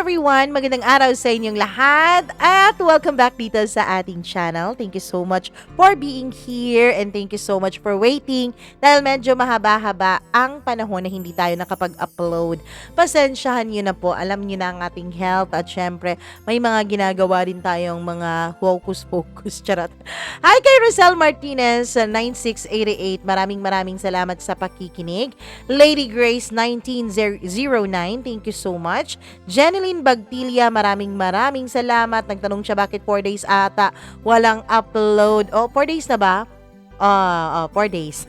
everyone! Magandang araw sa inyong lahat at welcome back dito sa ating channel. Thank you so much for being here and thank you so much for waiting dahil medyo mahaba-haba ang panahon na hindi tayo nakapag-upload. Pasensyahan nyo na po, alam nyo na ang ating health at syempre may mga ginagawa rin tayong mga focus-focus. Charot. Hi kay Rosel Martinez 9688, maraming salamat sa pakikinig. Lady Grace 1909, thank you so much. Jeneline Bagtilia, maraming salamat. Nagtanong siya bakit 4 days ata walang upload. 4 days na ba? 4 days.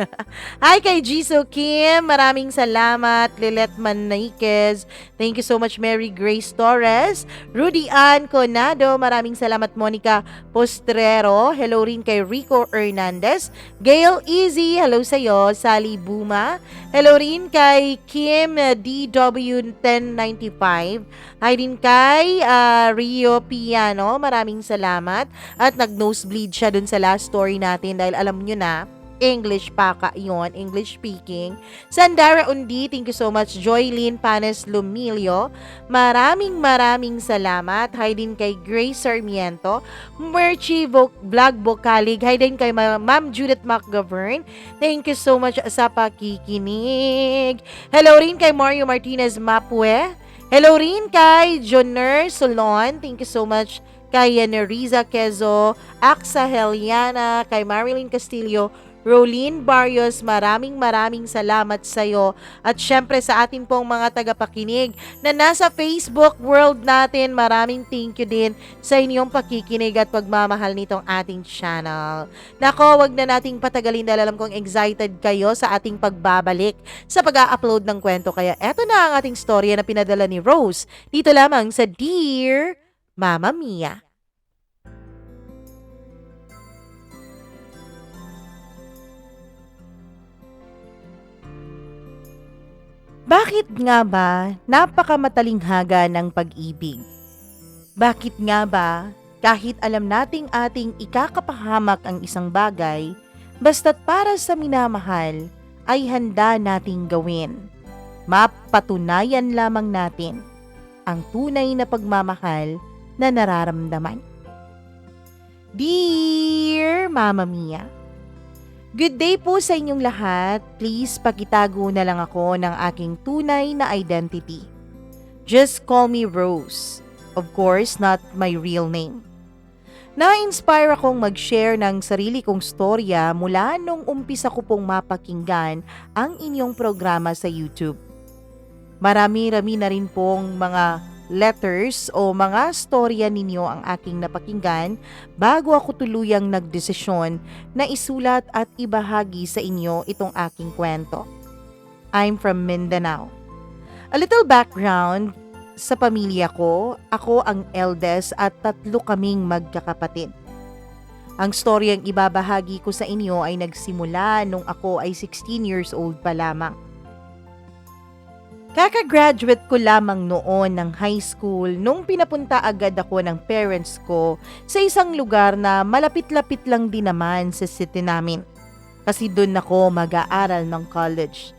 Hi kay Jisoo Kim, maraming salamat. Lilet Maniquez, thank you so much. Mary Grace Torres, Rudy Ann Conado, maraming salamat. Monica Postrero, hello rin kay Rico Hernandez. Gail Easy, hello sa'yo. Sally Buma, hello rin kay Kim DW1095. Hi din kay Rio Piano, maraming salamat. At nag-nosebleed siya dun sa last story natin dahil alam nyo na, English paka yon, English speaking. Sandara Undi, thank you so much. Joylyn Panes Lumilio, maraming salamat. Hi din kay Grace Sarmiento, Merchi Vlog Bocalig. Hi din kay Ma'am Judith McGovern, thank you so much sa pakikinig. Hello rin kay Mario Martinez Mapue. Hello rin kay Joner Solon, thank you so much. Kay Neriza Quezo, Aksa Heliana, kay Marilyn Castillo, Rolene Barrios, maraming salamat sa iyo. At syempre sa atin pong mga tagapakinig na nasa Facebook world natin, maraming thank you din sa inyong pakikinig at pagmamahal nitong ating channel. Nako, wag na nating patagalin dahil alam kong excited kayo sa ating pagbabalik sa pag-a-upload ng kwento. Kaya eto na ang ating storya na pinadala ni Rose dito lamang sa Dear Mama Mia. Bakit nga ba napakamatalinghaga ng pag-ibig? Bakit nga ba kahit alam nating ating ikakapahamak ang isang bagay, basta't para sa minamahal ay handa nating gawin? Mapatunayan lamang natin ang tunay na pagmamahal na nararamdaman. Dear Mama Mia, good day po sa inyong lahat. Please pakitago na lang ako ng aking tunay na identity. Just call me Rose. Of course, not my real name. Na-inspire akong mag-share ng sarili kong storya mula nung umpisa ko pong mapakinggan ang inyong programa sa YouTube. Marami-rami na rin pong mga letters o mga storya ninyo ang aking napakinggan bago ako tuluyang nagdesisyon na isulat at ibahagi sa inyo itong aking kwento. I'm from Mindanao. A little background sa pamilya ko, ako ang eldest at 3 kaming magkakapatid. Ang storyang ibabahagi ko sa inyo ay nagsimula nung ako ay 16 years old pa lamang. Kaka-graduate ko lamang noon ng high school nung pinapunta agad ako ng parents ko sa isang lugar na malapit-lapit lang din naman sa city namin. Kasi doon ako mag-aaral ng college.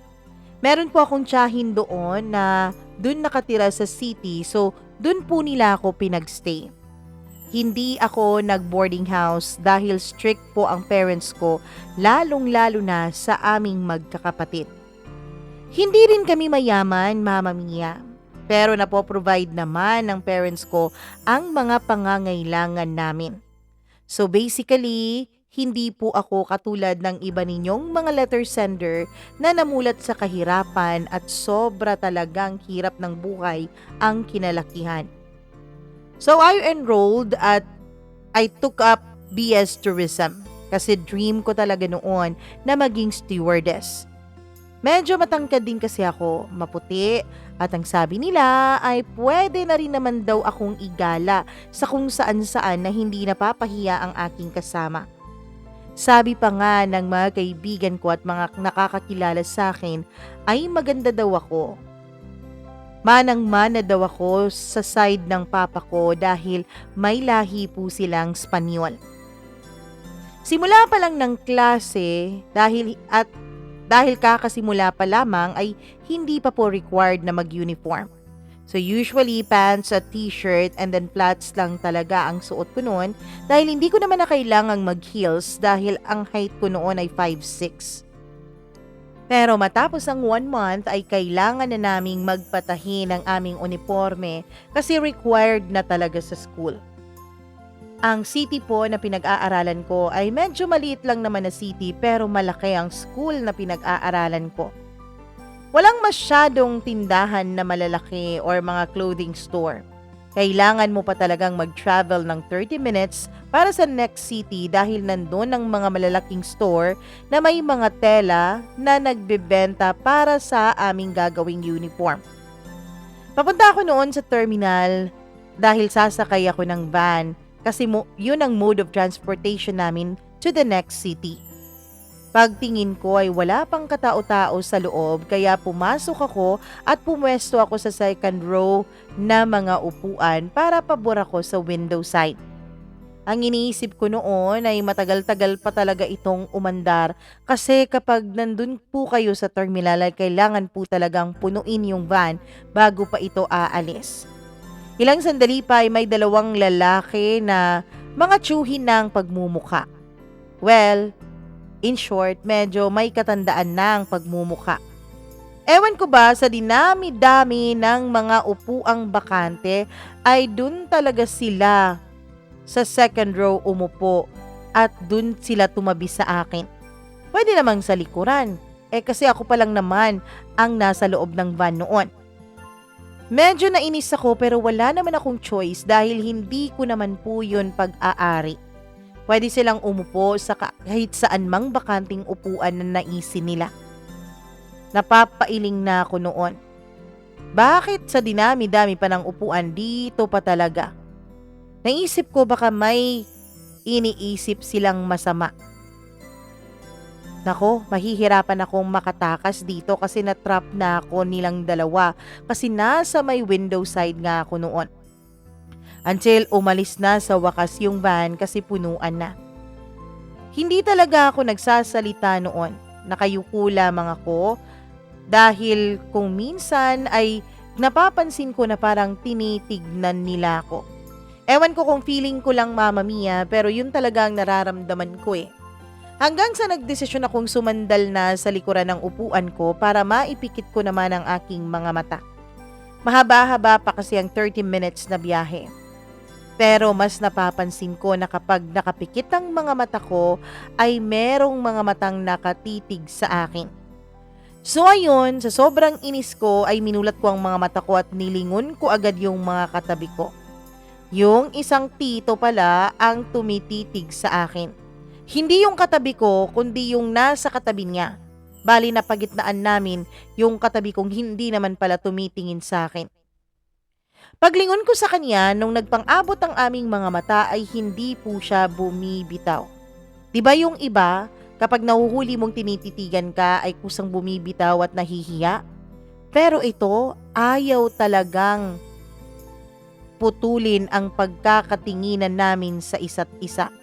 Meron po akong tiyahin doon na doon nakatira sa city, so doon po nila ako pinagstay. Hindi ako nag-boarding house dahil strict po ang parents ko, lalong-lalo na sa aming magkakapatid. Hindi rin kami mayaman, Mama Mia, pero napoprovide naman ng parents ko ang mga pangangailangan namin. So basically, hindi po ako katulad ng iba ninyong mga letter sender na namulat sa kahirapan at sobra talagang hirap ng buhay ang kinalakihan. So I enrolled at I took up BS Tourism kasi dream ko talaga noon na maging stewardess. Medyo matangkad din kasi ako, maputi, at ang sabi nila ay pwede na rin naman daw akong igala sa kung saan-saan na hindi napapahiya ang aking kasama. Sabi pa nga ng mga kaibigan ko at mga nakakakilala sa akin ay maganda daw ako. Manang-mana daw ako sa side ng papa ko dahil may lahi po silang Spanyol. Simula pa lang ng klase dahil kakasimula pa lamang ay hindi pa po required na mag-uniform. So usually pants at t-shirt and then flats lang talaga ang suot ko noon dahil hindi ko naman na kailangang mag-heels dahil ang height ko noon ay 5'6". Pero matapos ang 1 month ay kailangan na naming magpatahi ng aming uniforme kasi required na talaga sa school. Ang city po na pinag-aaralan ko ay medyo maliit lang naman na city pero malaki ang school na pinag-aaralan ko. Walang masyadong tindahan na malalaki or mga clothing store. Kailangan mo pa talagang mag-travel ng 30 minutes para sa next city dahil nandun ang mga malalaking store na may mga tela na nagbebenta para sa aming gagawing uniform. Papunta ako noon sa terminal dahil sasakay ako ng van kasi yun ang mode of transportation namin to the next city. Pagtingin ko ay wala pang katao-tao sa loob kaya pumasok ako at pumwesto ako sa second row na mga upuan para pabor ako sa window side. Ang iniisip ko noon ay matagal-tagal pa talaga itong umandar kasi kapag nandun po kayo sa terminal ay kailangan po talagang punuin yung van bago pa ito aalis. Ilang sandali pa ay may 2 lalaki na mga tsuhin ng pagmumuka. Well, in short, medyo may katandaan na ang pagmumuka. Ewan ko ba sa dinami-dami ng mga upuang bakante ay dun talaga sila sa second row umupo at dun sila tumabi sa akin. Pwede namang sa likuran, kasi ako pa lang naman ang nasa loob ng van noon. Medyo nainis ako pero wala naman akong choice dahil hindi ko naman po yun pag-aari. Pwede silang umupo sa kahit saan mang bakanting upuan na naisin nila. Napapailing na ako noon. Bakit sa dinami-dami pa ng upuan dito pa talaga? Naisip ko baka may iniisip silang masama. Nako, mahihirapan akong makatakas dito kasi natrap na ako nilang 2 kasi nasa may window side nga ako noon. Until umalis na sa wakas yung van kasi punuan na. Hindi talaga ako nagsasalita noon. Nakayuko lamang ako dahil kung minsan ay napapansin ko na parang tinitignan nila ako. Ewan ko kung feeling ko lang Mama Mia pero yun talaga ang nararamdaman ko . Hanggang sa nagdesisyon akong sumandal na sa likuran ng upuan ko para maipikit ko naman ang aking mga mata. Mahaba-haba pa kasi ang 30 minutes na biyahe. Pero mas napapansin ko na kapag nakapikit ang mga mata ko ay merong mga matang nakatitig sa akin. So ayun, sa sobrang inis ko ay minulat ko ang mga mata ko at nilingon ko agad yung mga katabi ko. Yung isang tito pala ang tumititig sa akin. Hindi yung katabi ko kundi yung nasa katabi niya. Bali na pagitnaan namin yung katabi kong hindi naman pala tumitingin sa akin. Paglingon ko sa kanya nung nagpang-abot ang aming mga mata ay hindi po siya bumibitaw. Diba yung iba kapag nahuhuli mong tinititigan ka ay kusang bumibitaw at nahihiya? Pero ito ayaw talagang putulin ang pagkakatinginan namin sa isa't isa.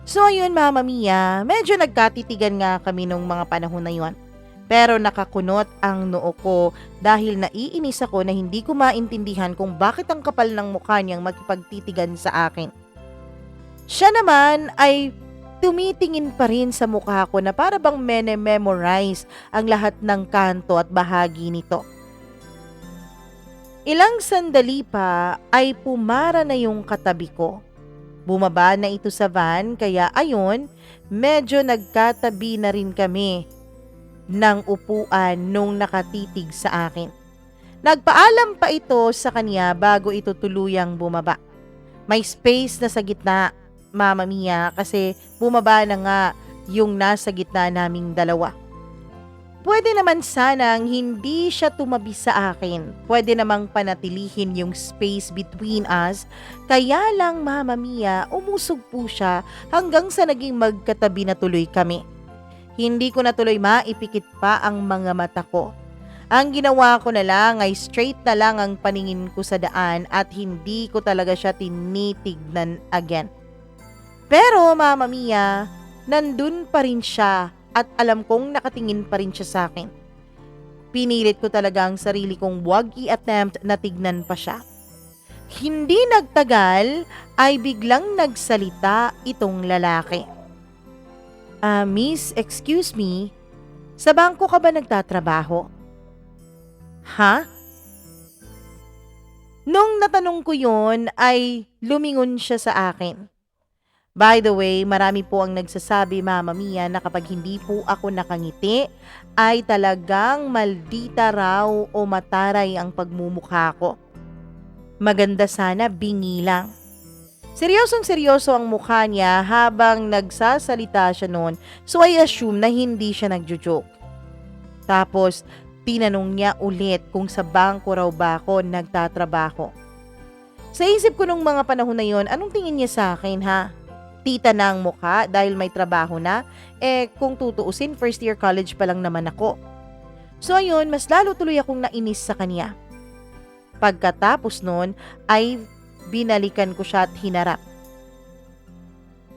So ayun Mama Mia, medyo nagkatitigan nga kami nung mga panahon na yon. Pero nakakunot ang noo ko dahil naiinis ako na hindi ko maintindihan kung bakit ang kapal ng mukha niyang makipagtitigan sa akin. Siya naman ay tumitingin pa rin sa mukha ko na para bang memorize ang lahat ng kanto at bahagi nito. Ilang sandali pa ay pumara na yung katabi ko. Bumaba na ito sa van kaya ayon, medyo nagkatabi na rin kami ng upuan nung nakatitig sa akin. Nagpaalam pa ito sa kanya bago ito tuluyang bumaba. May space na sa gitna, Mama Mia, kasi bumaba na nga yung nasa gitna naming 2. Pwede naman sanang hindi siya tumabi sa akin. Pwede namang panatilihin yung space between us. Kaya lang Mama Mia, umusog po siya hanggang sa naging magkatabi na tuloy kami. Hindi ko na tuloy maipikit pa ang mga mata ko. Ang ginawa ko na lang ay straight na lang ang paningin ko sa daan at hindi ko talaga siya tinitignan again. Pero Mama Mia, nandun pa rin siya. At alam kong nakatingin pa rin siya sa akin. Pinilit ko talaga ang sarili kong wag i-attempt na tignan pa siya. Hindi nagtagal ay biglang nagsalita itong lalaki. Miss, excuse me, sa bangko ka ba nagtatrabaho? Ha? Nung natanong ko yon ay lumingon siya sa akin. By the way, marami po ang nagsasabi, Mama Mia, na kapag hindi po ako nakangiti, ay talagang maldita raw o mataray ang pagmumukha ko. Maganda sana bingi lang. Seryosong seryoso ang mukha niya habang nagsasalita siya noon, so I assume na hindi siya nagjo-joke. Tapos, tinanong niya ulit kung sa bangko raw ba ako nagtatrabaho. Sa isip ko nung mga panahon na yon, anong tingin niya sa akin ha? Tita na ang mukha dahil may trabaho na, kung tutuusin first year college pa lang naman ako. So ayun, mas lalo tuloy akong nainis sa kanya. Pagkatapos nun ay binalikan ko siya at hinarap.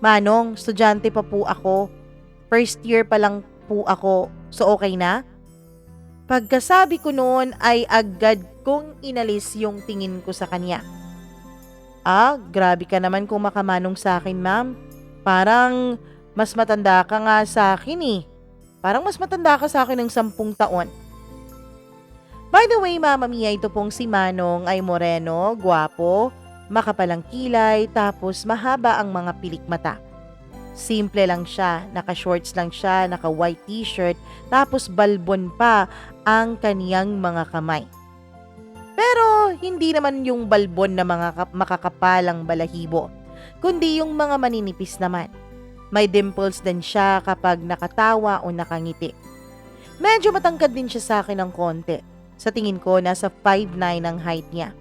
Manong, estudyante pa po ako. First year pa lang po ako, so okay na? Pagkasabi ko noon ay agad kong inalis yung tingin ko sa kanya. Grabe ka naman kung makamanong sa akin, ma'am. Parang mas matanda ka nga sa akin eh. Parang mas matanda ka sa akin ng 10 taon. By the way, Mama Mia, ito pong si Manong ay moreno, gwapo, makapalang kilay, tapos mahaba ang mga pilik mata. Simple lang siya, naka-shorts lang siya, naka-white t-shirt, tapos balbon pa ang kaniyang mga kamay. Pero hindi naman yung balbon na mga makakapalang balahibo, kundi yung mga maninipis naman. May dimples din siya kapag nakatawa o nakangiti. Medyo matangkad din siya sa akin ng konti. Sa tingin ko, nasa 5'9" ang height niya.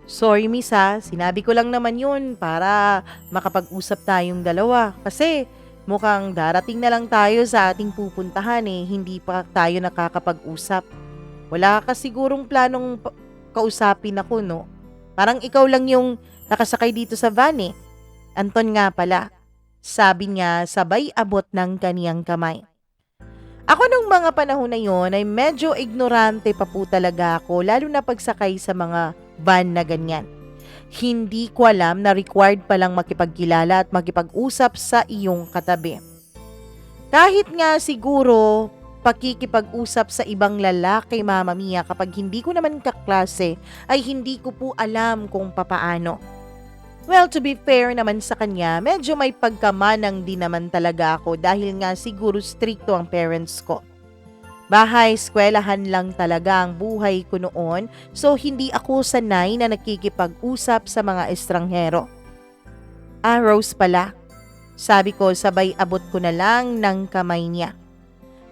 Sorry miss ha, sinabi ko lang naman yun para makapag-usap tayong dalawa. Kasi mukhang darating na lang tayo sa ating pupuntahan hindi pa tayo nakakapag-usap. Wala ka sigurong planong kausapin ako, no? Parang ikaw lang yung nakasakay dito sa van Anton nga pala. Sabi niya sabay abot ng kaniyang kamay. Ako nung mga panahon na yon ay medyo ignorante pa po talaga ako, lalo na pagsakay sa mga van na ganyan. Hindi ko alam na required palang makipagkilala at makipag-usap sa iyong katabi. Kahit nga siguro pakikipag-usap sa ibang lalaki, Mama Mia, kapag hindi ko naman kaklase, ay hindi ko po alam kung papaano. Well, to be fair naman sa kanya, medyo may pagkamanang din naman talaga ako dahil nga siguro stricto ang parents ko. Bahay, eskwelahan lang talaga ang buhay ko noon, so hindi ako sanay na nakikipag-usap sa mga estranghero. Rose pala. Sabi ko sabay abot ko na lang ng kamay niya.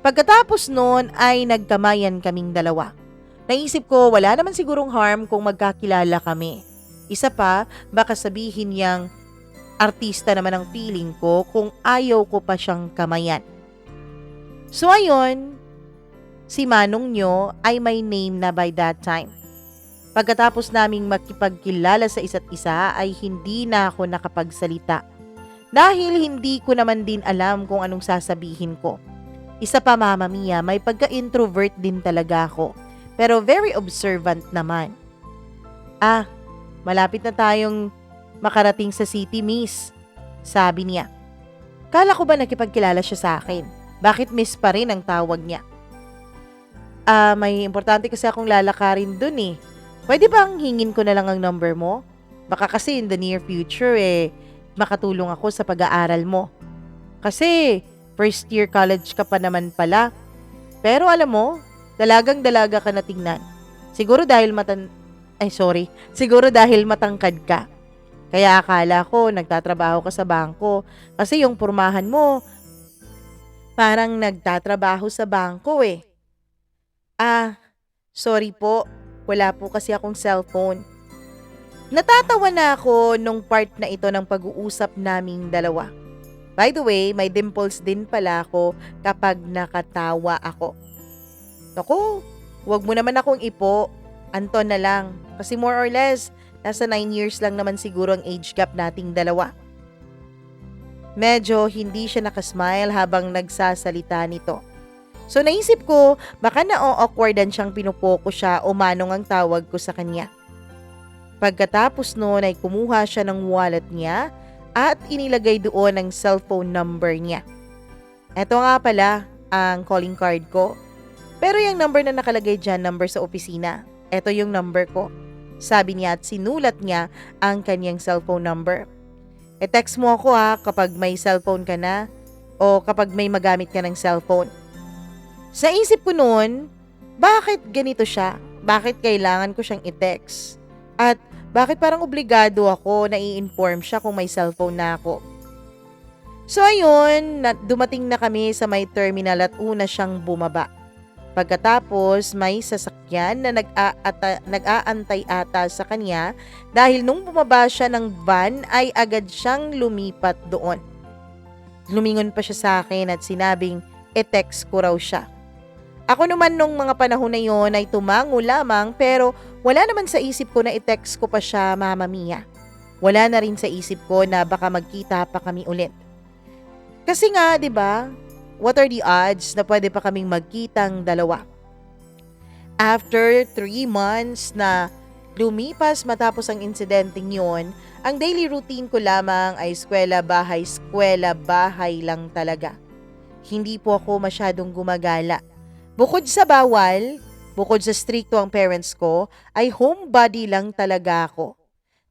Pagkatapos noon ay nagkamayan kaming dalawa. Naisip ko wala naman sigurong harm kung magkakilala kami. Isa pa, baka sabihin niyang artista naman ang feeling ko kung ayaw ko pa siyang kamayan. So ayun, si Manong nyo ay may name na by that time. Pagkatapos naming makipagkilala sa isa't isa ay hindi na ako nakapagsalita. Dahil hindi ko naman din alam kung anong sasabihin ko. Isa pa, Mama Mia, may pagka-introvert din talaga ako. Pero very observant naman. Malapit na tayong makarating sa city, miss. Sabi niya. Kala ko ba nakipagkilala siya sa akin? Bakit miss pa rin ang tawag niya? May importante kasi akong lalakarin dun Pwede bang hingin ko na lang ang number mo? Baka kasi in the near future makatulong ako sa pag-aaral mo. Kasi first year college ka pa naman pala. Pero alam mo, dalagang-dalaga ka na tingnan. Siguro dahil matangkad ka. Kaya akala ko nagtatrabaho ka sa bangko kasi yung pormahan mo parang nagtatrabaho sa bangko Sorry po. Wala po kasi akong cellphone. Natatawa na ako nung part na ito ng pag-uusap naming dalawa. By the way, may dimples din pala ako kapag nakatawa ako. Naku, wag mo naman akong ipo. Anton na lang. Kasi more or less, nasa 9 years lang naman siguro ang age gap nating dalawa. Medyo hindi siya nakasmile habang nagsasalita nito. So naisip ko, baka na-awkwardan siyang pinupokus siya o manong ang tawag ko sa kanya. Pagkatapos noon ay kumuha siya ng wallet niya at inilagay doon ang cellphone number niya. Eto nga pala ang calling card ko. Pero yung number na nakalagay dyan, number sa opisina. Eto yung number ko. Sabi niya at sinulat niya ang kanyang cellphone number. E-text mo ako kapag may cellphone ka na o kapag may magamit ka ng cellphone. Sa isip ko noon, bakit ganito siya? Bakit kailangan ko siyang i-text? At bakit parang obligado ako na i-inform siya kung may cellphone na ako? So ayun, dumating na kami sa may terminal at una siyang bumaba. Pagkatapos may sasakyan na nag-aantay ata sa kanya dahil nung bumaba siya ng van ay agad siyang lumipat doon. Lumingon pa siya sa akin at sinabing e-text ko raw siya. Ako naman nung mga panahon na yon ay tumango lamang pero wala naman sa isip ko na i-text ko pa siya, Mama Mia. Wala na rin sa isip ko na baka magkita pa kami ulit. Kasi nga, 'di ba? What are the odds na pwede pa kaming magkitang dalawa? After 3 months na lumipas matapos ang insidenteng yon, ang daily routine ko lamang ay eskwela-bahay lang talaga. Hindi po ako masyadong gumagala. Bukod sa bawal, bukod sa stricto ang parents ko, ay homebody lang talaga ako.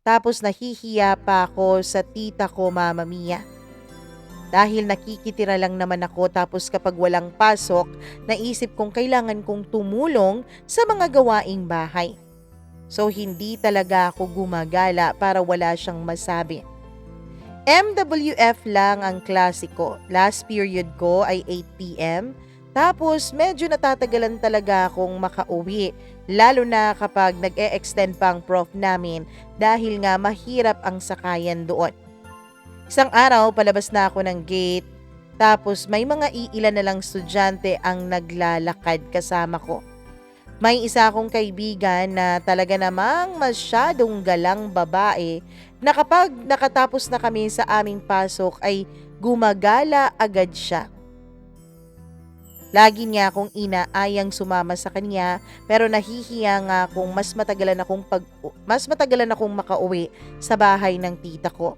Tapos nahihiya pa ako sa tita ko, Mama Mia. Dahil nakikitira lang naman ako tapos kapag walang pasok, naisip kong kailangan kong tumulong sa mga gawaing bahay. So hindi talaga ako gumagala para wala siyang masabi. MWF lang ang klase ko. Last period ko ay 8 p.m. Tapos medyo natatagalan talaga akong makauwi, lalo na kapag nag-e-extend pa ang prof namin dahil nga mahirap ang sakayan doon. Isang araw palabas na ako ng gate, tapos may mga iilan na lang estudyante ang naglalakad kasama ko. May isa akong kaibigan na talaga namang masyadong galang babae na kapag nakatapos na kami sa aming pasok ay gumagala agad siya. Lagi niya akong inaayang sumama sa kanya pero nahihiya nga kung mas matagalan akong makauwi sa bahay ng tita ko.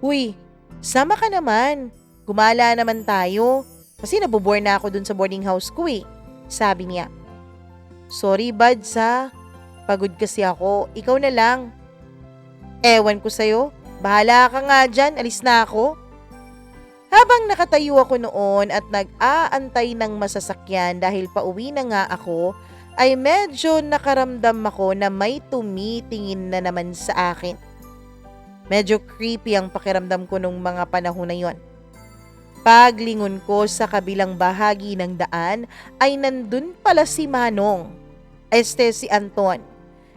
Uy, sama ka naman. Gumala naman tayo. Kasi nabobore na ako dun sa boarding house ko sabi niya. Sorry buds pagod kasi ako. Ikaw na lang. Ewan ko sa'yo. Bahala ka nga dyan. Alis na ako. Habang nakatayo ako noon at nag-aantay ng masasakyan dahil pauwi na nga ako, ay medyo nakaramdam ako na may tumitingin na naman sa akin. Medyo creepy ang pakiramdam ko nung mga panahon na yon. Paglingon ko sa kabilang bahagi ng daan ay nandun pala si Manong, si Anton.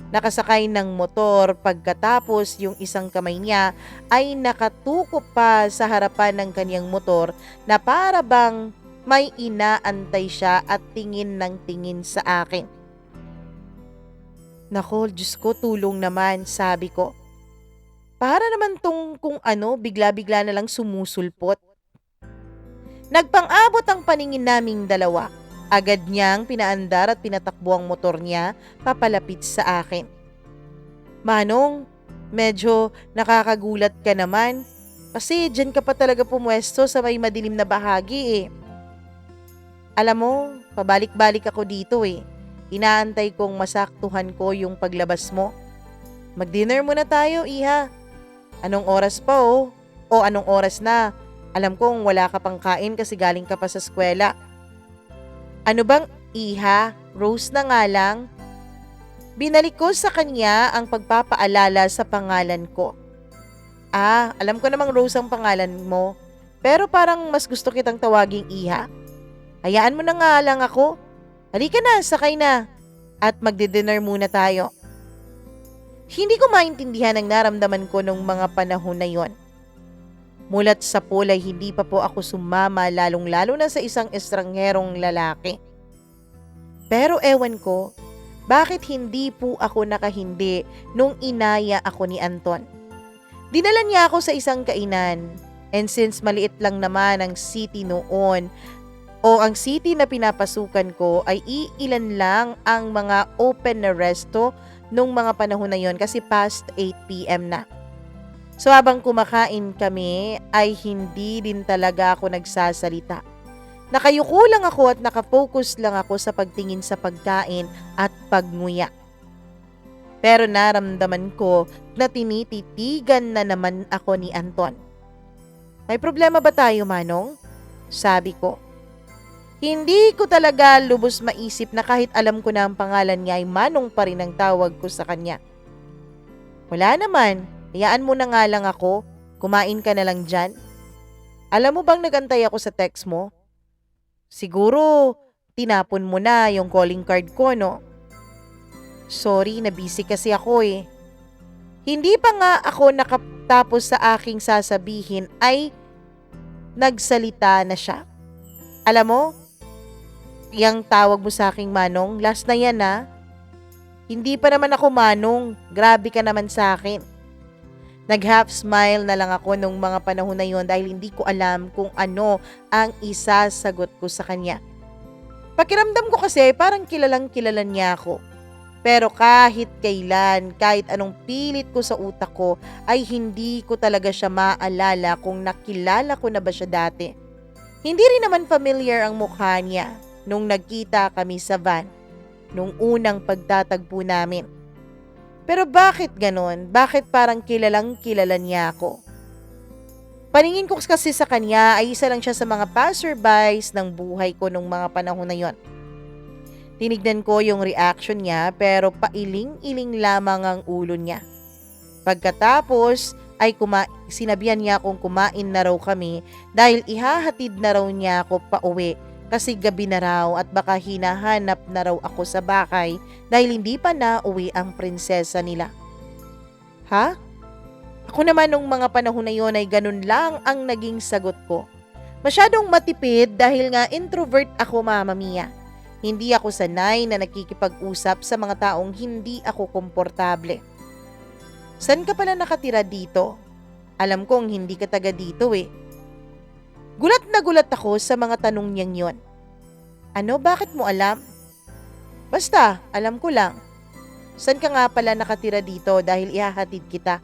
Nakasakay ng motor pagkatapos yung isang kamay niya ay nakatuko pa sa harapan ng kanyang motor na para bang may inaantay siya at tingin ng tingin sa akin. Nako, Diyos ko, tulong naman, sabi ko. Para naman tong kung bigla-bigla na lang sumusulpot. Nagpang-abot ang paningin naming dalawa. Agad niyang pinaandar at pinatakbo ang motor niya papalapit sa akin. Manong, medyo nakakagulat ka naman kasi dyan ka pa talaga pumwesto sa may madilim na bahagi Alam mo, pabalik-balik ako dito Inaantay kong masaktuhan ko yung paglabas mo. Mag-dinner muna tayo, iha. Anong oras pa O anong oras na? Alam kong wala ka pang kain kasi galing ka pa sa eskwela. Ano bang iha? Rose na nga lang. Binalik ko sa kanya ang pagpapaalala sa pangalan ko. Alam ko namang Rose ang pangalan mo, pero parang mas gusto kitang tawaging iha. Hayaan mo na nga lang ako. Halika na, sakay na. At magdi-dinner muna tayo. Hindi ko maintindihan ang naramdaman ko nung mga panahon na yon. Mulat sa pool ay hindi pa po ako sumama lalong-lalo na sa isang estrangherong lalaki. Pero ewan ko, bakit hindi po ako nakahindi nung inaya ako ni Anton? Dinala niya ako sa isang kainan and since maliit lang naman ang city noon, O ang city na pinapasukan ko ay iilan lang ang mga open na resto nung mga panahon na yon kasi past 8 p.m. na. So habang kumakain kami ay hindi din talaga ako nagsasalita. Nakayuko lang ako at nakafocus lang ako sa pagtingin sa pagkain at pagnguya. Pero naramdaman ko na tinititigan na naman ako ni Anton. May problema ba tayo, Manong? Sabi ko. Hindi ko talaga lubos maisip na kahit alam ko na ang pangalan niya ay Manong pa rin ang tawag ko sa kanya. Wala naman, hayaan mo na nga lang ako, kumain ka na lang dyan. Alam mo bang nagantay ako sa text mo? Siguro, tinapon mo na yung calling card ko, no? Sorry, na-busy kasi ako eh. Hindi pa nga ako nakatapos sa aking sasabihin ay nagsalita na siya. Alam mo, yung tawag mo sa aking Manong, last na yan ha. Hindi pa naman ako Manong, grabe ka naman sa akin. Nag-half smile na lang ako nung mga panahon na yon dahil hindi ko alam kung ano ang isasagot ko sa kanya. Pakiramdam ko kasi parang kilalang kilala niya ako. Pero kahit kailan, kahit anong pilit ko sa utak ko, ay hindi ko talaga siya maalala kung nakilala ko na ba siya dati. Hindi rin naman familiar ang mukha niya nung nagkita kami sa van, nung unang pagtatagpo namin. Pero bakit ganon? Bakit parang kilalang kilala niya ako? Paningin ko kasi sa kanya ay isa lang siya sa mga passerbys ng buhay ko nung mga panahon na yon. Tinignan ko yung reaction niya pero pailing-iling lamang ang ulo niya. Pagkatapos ay sinabihan niya akong kumain na raw kami dahil ihahatid na raw niya ako pauwi kasi gabi na raw at baka hinahanap na raw ako sa bahay dahil hindi pa nauwi ang prinsesa nila. Ha? Ako naman nung mga panahon na yon ay ganun lang ang naging sagot ko. Masyadong matipid dahil nga introvert ako, Mama Mia. Hindi ako sanay na nakikipag-usap sa mga taong hindi ako komportable. San ka pala nakatira dito? Alam kong hindi ka taga dito eh. Gulat na gulat ako sa mga tanong niyang yon. Ano, bakit mo alam? Basta, alam ko lang. San ka nga pala nakatira dito dahil ihahatid kita?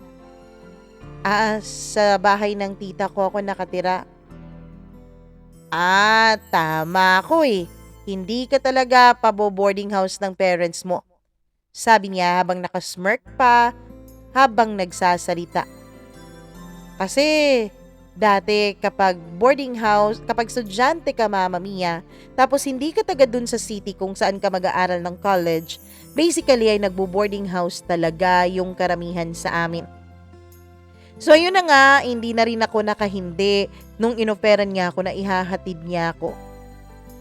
Sa bahay ng tita ko ako nakatira. Tama ako eh. Hindi ka talaga pabo-boarding house ng parents mo. Sabi niya habang nakasmirk pa, habang nagsasalita. Kasi dati kapag boarding house, kapag estudyante ka, Mama Mia, tapos hindi ka taga dun sa city kung saan ka mag-aaral ng college, basically ay nagbo-boarding house talaga yung karamihan sa amin. So ayun na nga, hindi na rin ako nakahindi nung inoferan niya ako na ihahatid niya ako.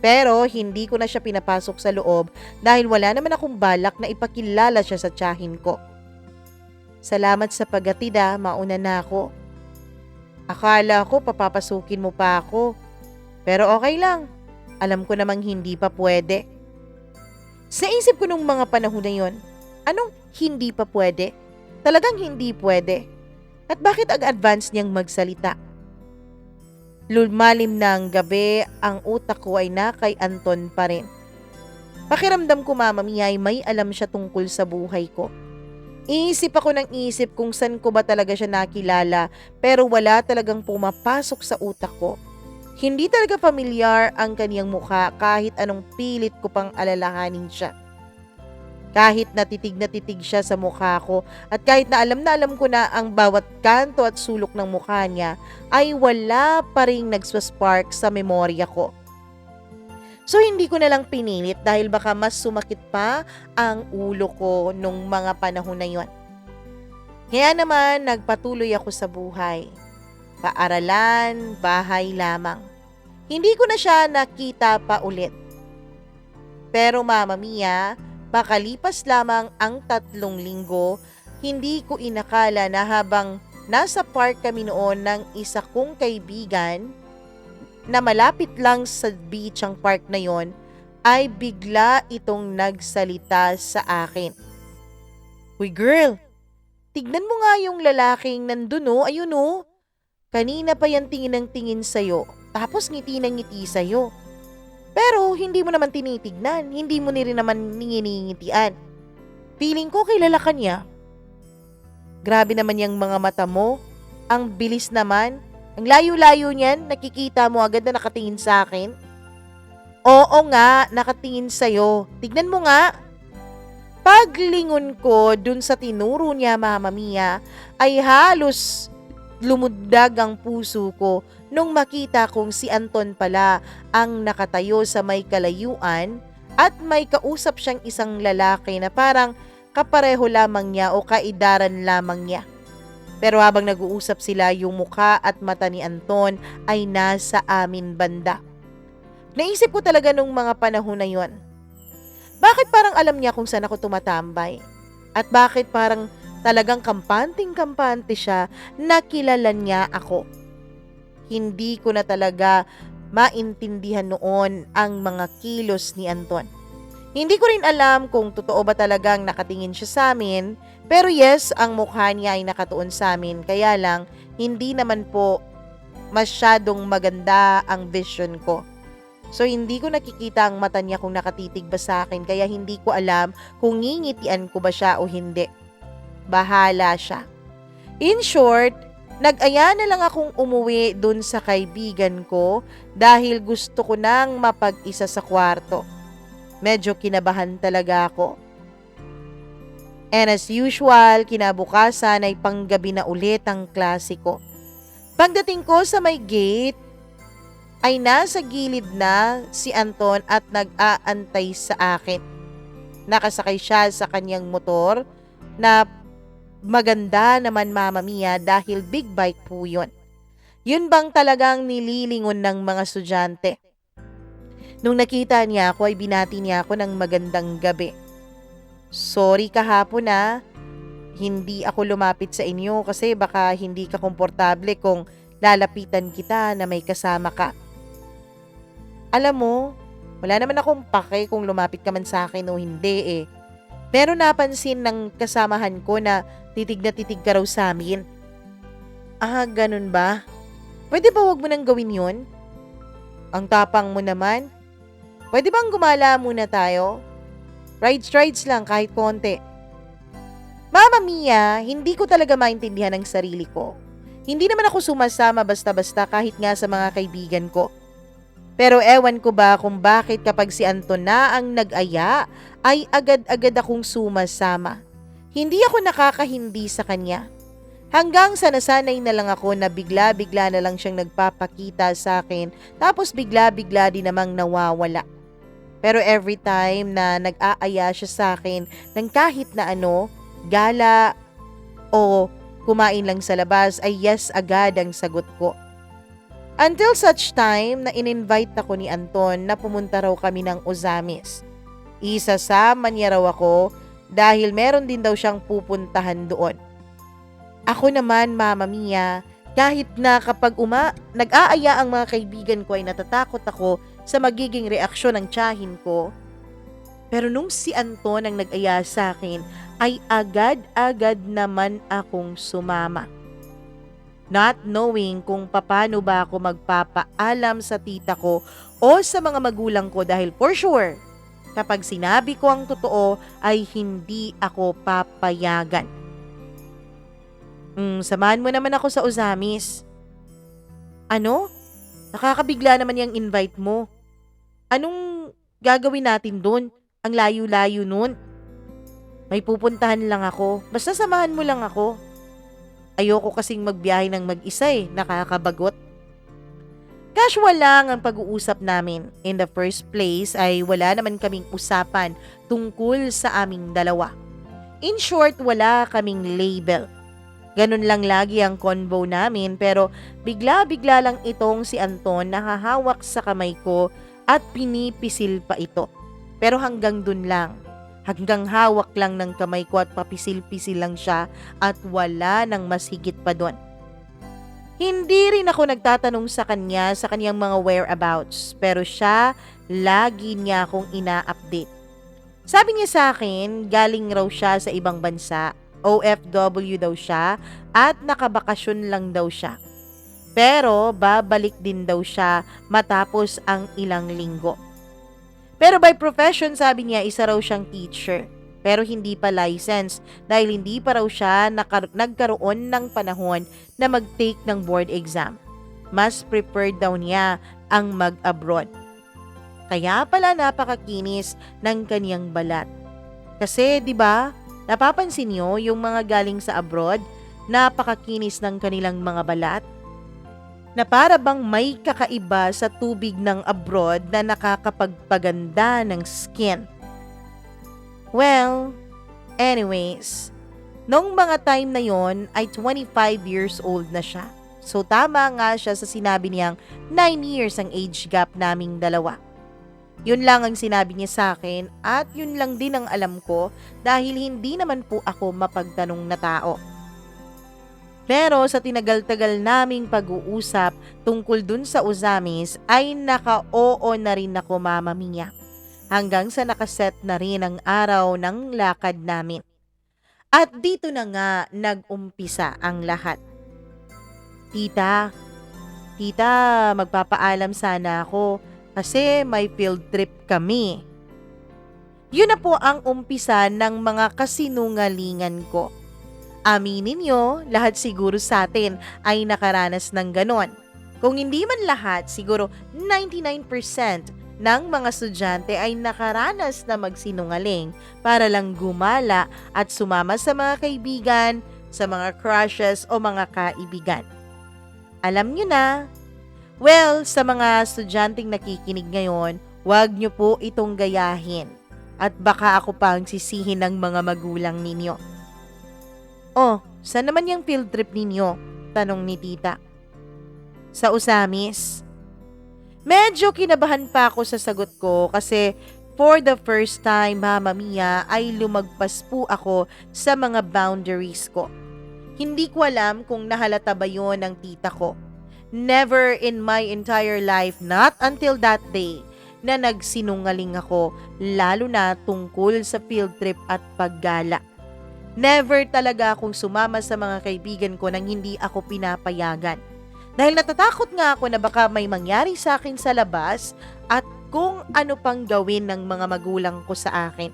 Pero hindi ko na siya pinapasok sa loob dahil wala naman akong balak na ipakilala siya sa tiyahin ko. Salamat sa paghatid mauna na ako. Akala ko papapasukin mo pa ako. Pero okay lang, alam ko namang hindi pa pwede. Sa isip ko nung mga panahon na yon, anong hindi pa pwede? Talagang hindi pwede. At bakit ang advance niyang magsalita? Lumalim na ang gabi, ang utak ko ay na kay Anton pa rin. Pakiramdam ko, Mama Mia, ay may alam siya tungkol sa buhay ko. Iisip ako ng isip kung saan ko ba talaga siya nakilala pero wala talagang pumapasok sa utak ko. Hindi talaga pamilyar ang kaniyang mukha kahit anong pilit ko pang alalahanin siya. Kahit na titig siya sa mukha ko at kahit na alam ko na ang bawat kanto at sulok ng mukha niya ay wala pa ring nagsaspark sa memorya ko. So hindi ko na lang pinilit dahil baka mas sumakit pa ang ulo ko nung mga panahon na yon. Kaya naman nagpatuloy ako sa buhay. Paaralan, bahay lamang. Hindi ko na siya nakita pa ulit. Pero Mama Mia, makalipas lamang ang 3 linggo, hindi ko inakala na habang nasa park kami noon ng isa kong kaibigan na malapit lang sa beach ang park na yon, ay bigla itong nagsalita sa akin. Uy girl, tignan mo nga yung lalaking nandun ayun Kanina pa yan tingin ng tingin sa'yo, tapos ngiti ng ngiti sa'yo. Pero hindi mo naman tinitignan, hindi mo rin naman niningitian. Feeling ko kilala ka niya. Grabe naman yung mga mata mo. Ang bilis naman. Ang layo-layo niyan, nakikita mo agad na nakatingin sa akin. Oo nga, nakatingin sa'yo. Tignan mo nga. Paglingon ko dun sa tinuro niya, Mama Mia, ay halos lumudag ang puso ko nung makita kong si Anton pala ang nakatayo sa may kalayuan at may kausap siyang isang lalaki na parang kapareho lamang niya o kaidaran lamang niya. Pero habang nag-uusap sila, yung mukha at mata ni Anton ay nasa amin banda. Naisip ko talaga nung mga panahon na yon, bakit parang alam niya kung saan ako tumatambay? At bakit parang talagang kampanting-kampante siya na kilala niya ako? Hindi ko na talaga maintindihan noon ang mga kilos ni Anton. Hindi ko rin alam kung totoo ba talagang nakatingin siya sa amin, pero yes, ang mukha niya ay nakatuon sa amin, kaya lang hindi naman po masyadong maganda ang vision ko. So hindi ko nakikita ang mata niya kung nakatitig ba sa akin, kaya hindi ko alam kung ngingitian ko ba siya o hindi. Bahala siya. In short, nag-aya na lang akong umuwi dun sa kaibigan ko dahil gusto ko nang mapag-isa sa kwarto. Medyo kinabahan talaga ako. And as usual, kinabukasan ay panggabi na ulit ang klase ko. Pagdating ko sa may gate, ay nasa gilid na si Anton at nag-aantay sa akin. Nakasakay siya sa kanyang motor na maganda naman, Mama Mia, dahil big bike po yun. Yun bang talagang nililingon ng mga estudyante. Nung nakita niya ako ay binati niya ako ng magandang gabi. Sorry kahapon hindi ako lumapit sa inyo kasi baka hindi ka komportable kung lalapitan kita na may kasama ka. Alam mo, wala naman akong pake kung lumapit ka man sa akin o hindi eh. Pero napansin ng kasamahan ko na titig na titig ka raw sa amin. Ah, ganun ba? Pwede ba wag mo nang gawin yun? Ang tapang mo naman. Pwede bang gumala muna tayo? Rides lang kahit konti. Mama Mia, hindi ko talaga maintindihan ang sarili ko. Hindi naman ako sumasama basta-basta kahit nga sa mga kaibigan ko. Pero ewan ko ba kung bakit kapag si Anton na ang nag-aya, ay agad-agad akong sumasama. Hindi ako nakakahindi sa kanya. Hanggang sa nasanay na lang ako na bigla-bigla na lang siyang nagpapakita sa akin, tapos bigla-bigla din namang nawawala. Pero every time na nag-aaya siya sa akin ng kahit na ano, gala o kumain lang sa labas, ay yes agad ang sagot ko. Until such time na in-invite ako ni Anton na pumunta raw kami ng Ozamis. Isasama niya raw ako dahil meron din daw siyang pupuntahan doon. Ako naman, Mama Mia, kahit na kapag nag-aaya ang mga kaibigan ko ay natatakot ako sa magiging reaksyon ng tiyahin ko. Pero nung si Anton ang nag-aya sa akin, ay agad-agad naman akong sumama. Not knowing kung paano ba ako magpapaalam sa tita ko o sa mga magulang ko dahil for sure, kapag sinabi ko ang totoo ay hindi ako papayagan. Samahan mo naman ako sa Ozamis. Ano? Nakakabigla naman yung invite mo. Anong gagawin natin doon? Ang layo-layo nun. May pupuntahan lang ako. Basta samahan mo lang ako. Ayoko kasing magbiyahe ng mag-isa nakakabagot. Casual lang ang pag-uusap namin. In the first place ay wala naman kaming usapan tungkol sa aming dalawa. In short, wala kaming label. Ganun lang lagi ang convo namin pero bigla-bigla lang itong si Anton nakahawak sa kamay ko at pinipisil pa ito. Pero hanggang dun lang. Hanggang hawak lang ng kamay ko at papisil-pisil lang siya at wala nang mas higit pa dun. Hindi rin ako nagtatanong sa kanya sa kanyang mga whereabouts pero siya lagi niya akong ina-update. Sabi niya sa akin, galing raw siya sa ibang bansa. OFW daw siya at nakabakasyon lang daw siya. Pero babalik din daw siya matapos ang ilang linggo. Pero by profession, sabi niya, isa raw siyang teacher. Pero hindi pa license dahil hindi pa raw siya nagkaroon ng panahon na mag-take ng board exam. Mas preferred daw niya ang mag-abroad. Kaya pala napakakinis ng kaniyang balat. Kasi 'di ba, napapansin niyo yung mga galing sa abroad, napakakinis ng kanilang mga balat? Na para bang may kakaiba sa tubig ng abroad na nakakapagpaganda ng skin. Well, anyways, nung mga time na yon ay 25 years old na siya. So tama nga siya sa sinabi niyang 9 years ang age gap naming dalawa. Yun lang ang sinabi niya sa akin at yun lang din ang alam ko dahil hindi naman po ako mapagtanong na tao. Pero sa tinagal-tagal naming pag-uusap tungkol dun sa Ozamis ay naka-oo na rin ako, Mama Mia. Hanggang sa nakaset na rin ang araw ng lakad namin. At dito na nga nag-umpisa ang lahat. Tita, magpapaalam sana ako kasi may field trip kami. Yun na po ang umpisa ng mga kasinungalingan ko. Aminin nyo, lahat siguro sa atin ay nakaranas ng ganon. Kung hindi man lahat, siguro 99% ng mga estudyante ay nakaranas na magsinungaling para lang gumala at sumama sa mga kaibigan, sa mga crushes o mga kaibigan. Alam nyo na. Well, sa mga estudyanteng nakikinig ngayon, huwag nyo po itong gayahin at baka ako pa ang sisihin ng mga magulang ninyo. Oh, saan naman yung field trip ninyo? Tanong ni tita. Sa Ozamis. Medyo kinabahan pa ako sa sagot ko kasi for the first time, Mama Mia, ay lumagpas po ako sa mga boundaries ko. Hindi ko alam kung nahalata ba yun ng tita ko. Never in my entire life, not until that day, na nagsinungaling ako, lalo na tungkol sa field trip at paggala. Never talaga akong sumama sa mga kaibigan ko nang hindi ako pinapayagan. Dahil natatakot nga ako na baka may mangyari sa akin sa labas at kung ano pang gawin ng mga magulang ko sa akin.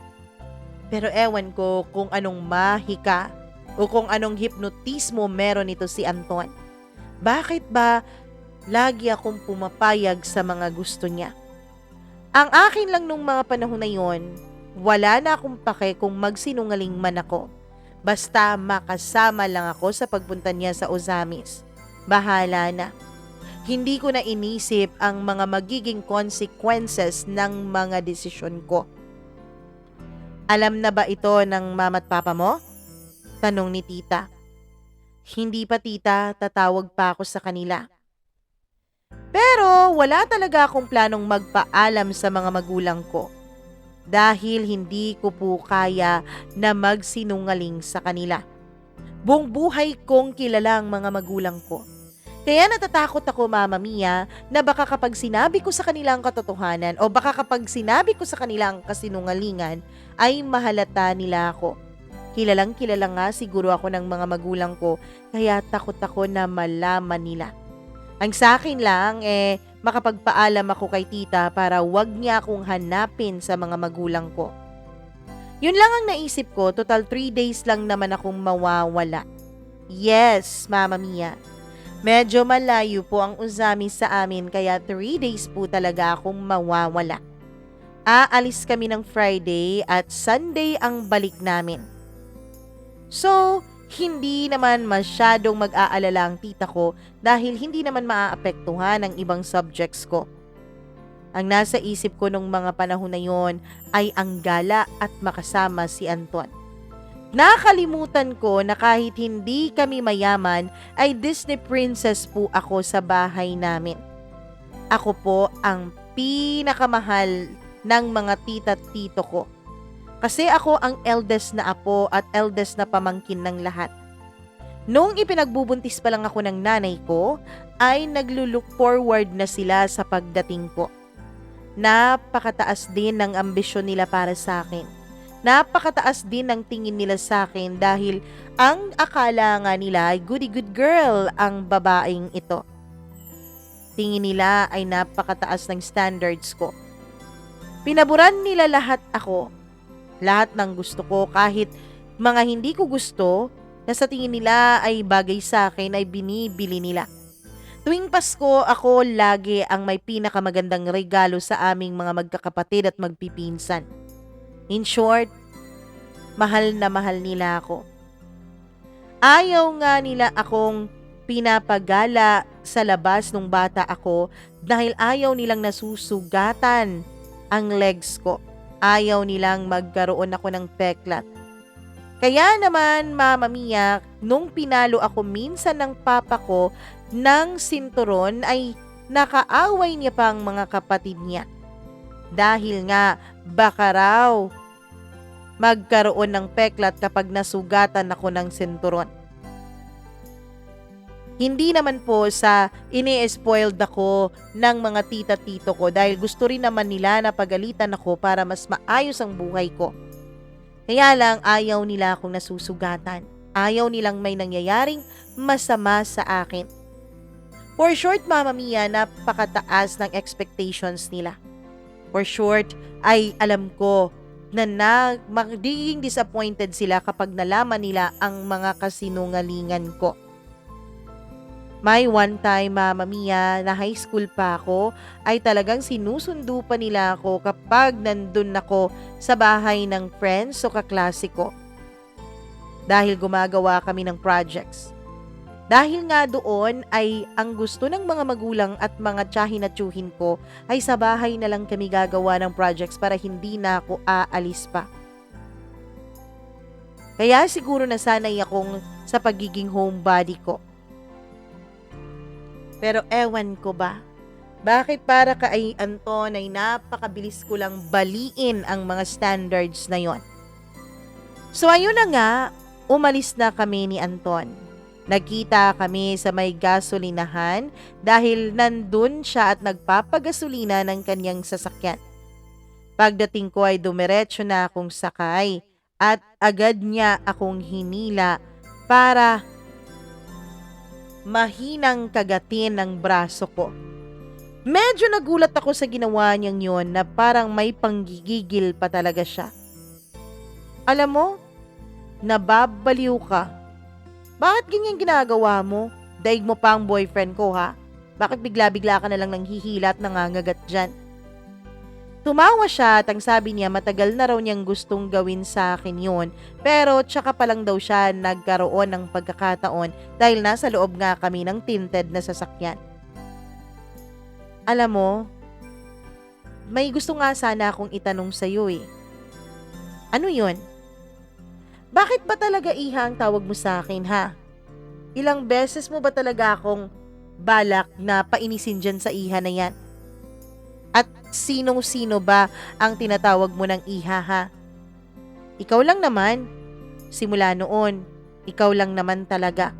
Pero ewan ko kung anong mahika o kung anong hipnotismo meron ito si Anton. Bakit ba lagi akong pumapayag sa mga gusto niya? Ang akin lang nung mga panahon na yon, wala na akong pake kung magsinungaling man ako. Basta makasama lang ako sa pagpunta niya sa Ozamis. Bahala na. Hindi ko na inisip ang mga magiging consequences ng mga desisyon ko. Alam na ba ito ng mama at papa mo? Tanong ni tita. Hindi pa tita, tatawag pa ako sa kanila. Pero wala talaga akong planong magpaalam sa mga magulang ko. Dahil hindi ko po kaya na magsinungaling sa kanila. Buong buhay kong kilala ang mga magulang ko. Kaya natatakot ako, Mama Mia, na baka kapag sinabi ko sa kanila ang katotohanan o baka kapag sinabi ko sa kanila ang kasinungalingan, ay mahalata nila ako. Kilalang kilala nga siguro ako ng mga magulang ko, kaya takot ako na malaman nila. Ang sa akin lang, makapagpaalam ako kay tita para wag niya akong hanapin sa mga magulang ko. Yun lang ang naisip ko, total 3 days lang naman akong mawawala. Yes, Mama Mia. Medyo malayo po ang Ozamis sa amin kaya 3 days po talaga akong mawawala. Aalis kami ng Friday at Sunday ang balik namin. So, hindi naman masyadong mag-aalala ang tita ko dahil hindi naman maaapektuhan ang ibang subjects ko. Ang nasa isip ko nung mga panahon na yon ay ang gala at makasama si Anton. Nakalimutan ko na kahit hindi kami mayaman ay Disney princess po ako sa bahay namin. Ako po ang pinakamahal ng mga tita at tito ko. Kasi ako ang eldest na apo at eldest na pamangkin ng lahat. Noong ipinagbubuntis pa lang ako ng nanay ko, ay naglulook forward na sila sa pagdating ko. Napakataas din ng ambisyon nila para sa akin. Napakataas din ng tingin nila sa akin dahil ang akala nga nila ay goody good girl ang babaeng ito. Tingin nila ay napakataas ng standards ko. Pinaburan nila lahat ako. Lahat ng gusto ko, kahit mga hindi ko gusto na sa tingin nila ay bagay sa akin ay binibili nila. Tuwing Pasko, ako lagi ang may pinakamagandang regalo sa aming mga magkakapatid at magpipinsan. In short, mahal na mahal nila ako. Ayaw nga nila akong pinapagala sa labas nung bata ako dahil ayaw nilang nasusugatan ang legs ko. Ayaw nilang magkaroon ako ng peklat. Kaya naman, Mama Mia, nung pinalo ako minsan ng papa ko ng sinturon ay nakaaway niya pa ang mga kapatid niya. Dahil nga baka raw magkaroon ng peklat kapag nasugatan ako ng sinturon. Hindi naman po sa ini-spoiled ako ng mga tita-tito ko dahil gusto rin naman nila na pagalitan ako para mas maayos ang buhay ko. Kaya lang ayaw nila akong nasusugatan. Ayaw nilang may nangyayaring masama sa akin. For short, Mama Mia, napakataas ng expectations nila. For short, ay alam ko na magiging disappointed sila kapag nalaman nila ang mga kasinungalingan ko. May one time, Mama Mia, na high school pa ako, ay talagang sinusundo pa nila ako kapag nandun ako sa bahay ng friends o kaklase ko. Dahil gumagawa kami ng projects. Dahil nga doon ay ang gusto ng mga magulang at mga tiyahin at tiyuhin ko ay sa bahay na lang kami gagawa ng projects para hindi na ako aalis pa. Kaya siguro nasanay akong sa pagiging homebody ko. Pero ewan ko ba, bakit para kay Anton ay napakabilis ko lang baliin ang mga standards na yon. So ayun na nga, umalis na kami ni Anton. Nagkita kami sa may gasolinahan dahil nandun siya at nagpapagasolina ng kanyang sasakyan. Pagdating ko ay dumiretso na akong sakay at agad niya akong hinila para mahinang kagatin ng braso ko. Medyo nagulat ako sa ginawa niyang yon na parang may panggigigil pa talaga siya. Alam mo, nababaliw ka. Bakit ganyan ginagawa mo? Daig mo pa ang boyfriend ko ha? Bakit bigla-bigla ka na lang nanghihila at nangangagat dyan? Tumawa siya at ang sabi niya matagal na raw niyang gustong gawin sa akin yun, pero tsaka pa lang daw siya nagkaroon ng pagkakataon dahil nasa loob nga kami ng tinted na sasakyan. Alam mo, may gusto nga sana akong itanong sa'yo eh. Ano yun? Bakit ba talaga Iha ang tawag mo sa akin ha? Ilang beses mo ba talaga akong balak na painisin dyan sa Iha na yan? At sinong-sino ba ang tinatawag mo ng Iha ha? Ikaw lang naman. Simula noon, ikaw lang naman talaga.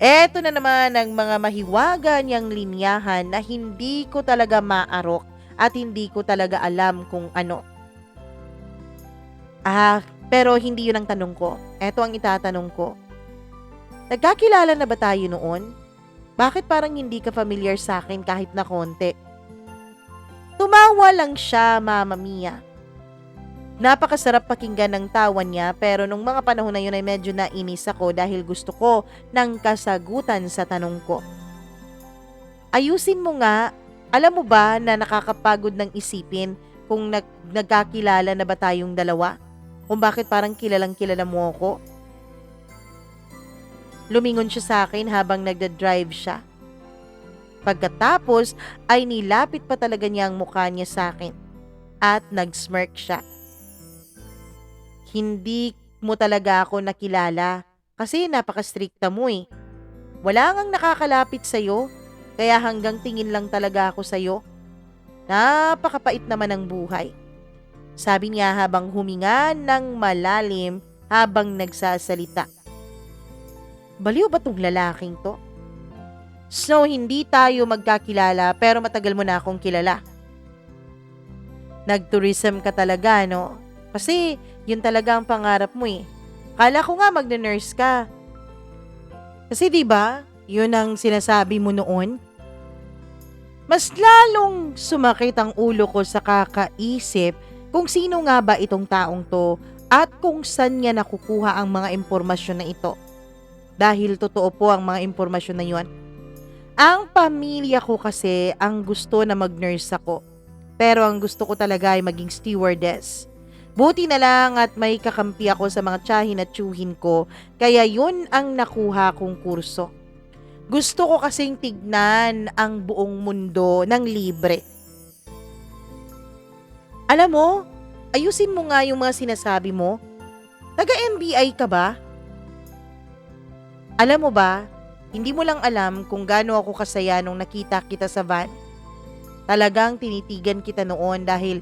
Eto na naman ang mga mahiwaga niyang linyahan na hindi ko talaga maarok at hindi ko talaga alam kung ano. Pero hindi yun ang tanong ko. Eto ang itatanong ko. Nagkakilala na ba tayo noon? Bakit parang hindi ka familiar sa akin kahit na konti? Tumawa lang siya, Mama Mia. Napakasarap pakinggan ng tawa niya pero nung mga panahon na yun ay medyo nainis ako dahil gusto ko ng kasagutan sa tanong ko. Ayusin mo nga, alam mo ba na nakakapagod ng isipin kung nagkakilala na ba tayong dalawa? Kung bakit parang kilalang kilala mo ako? Lumingon siya sa akin habang nagda-drive siya. Pagkatapos ay nilapit pa talaga niya ang mukha niya sa akin at nag-smirk siya. Hindi mo talaga ako nakilala kasi napaka-strikta mo eh. Wala ngang nakakalapit sa'yo kaya hanggang tingin lang talaga ako sa'yo. Napakapait naman ng buhay. Sabi niya habang huminga ng malalim habang nagsasalita. Baliw ba tong lalaking to? So, hindi tayo magkakilala pero matagal mo na akong kilala. Nag-tourism ka talaga, no? Kasi, yun talaga ang pangarap mo eh. Kala ko nga magne-nurse ka. Kasi 'di ba? Yun ang sinasabi mo noon. Mas lalong sumakit ang ulo ko sa kakaisip kung sino nga ba itong taong to at kung saan niya nakukuha ang mga impormasyon na ito. Dahil totoo po ang mga impormasyon na yon. Ang pamilya ko kasi ang gusto na mag-nurse ako. Pero ang gusto ko talaga ay maging stewardess. Buti na lang at may kakampi ako sa mga tiyahin at tiyuhin ko, kaya yun ang nakuha kong kurso. Gusto ko kasing tignan ang buong mundo ng libre. Alam mo, ayusin mo nga yung mga sinasabi mo. Taga-NBI ka ba? Alam mo ba, hindi mo lang alam kung gaano ako kasaya nung nakita kita sa van. Talagang tinitigan kita noon dahil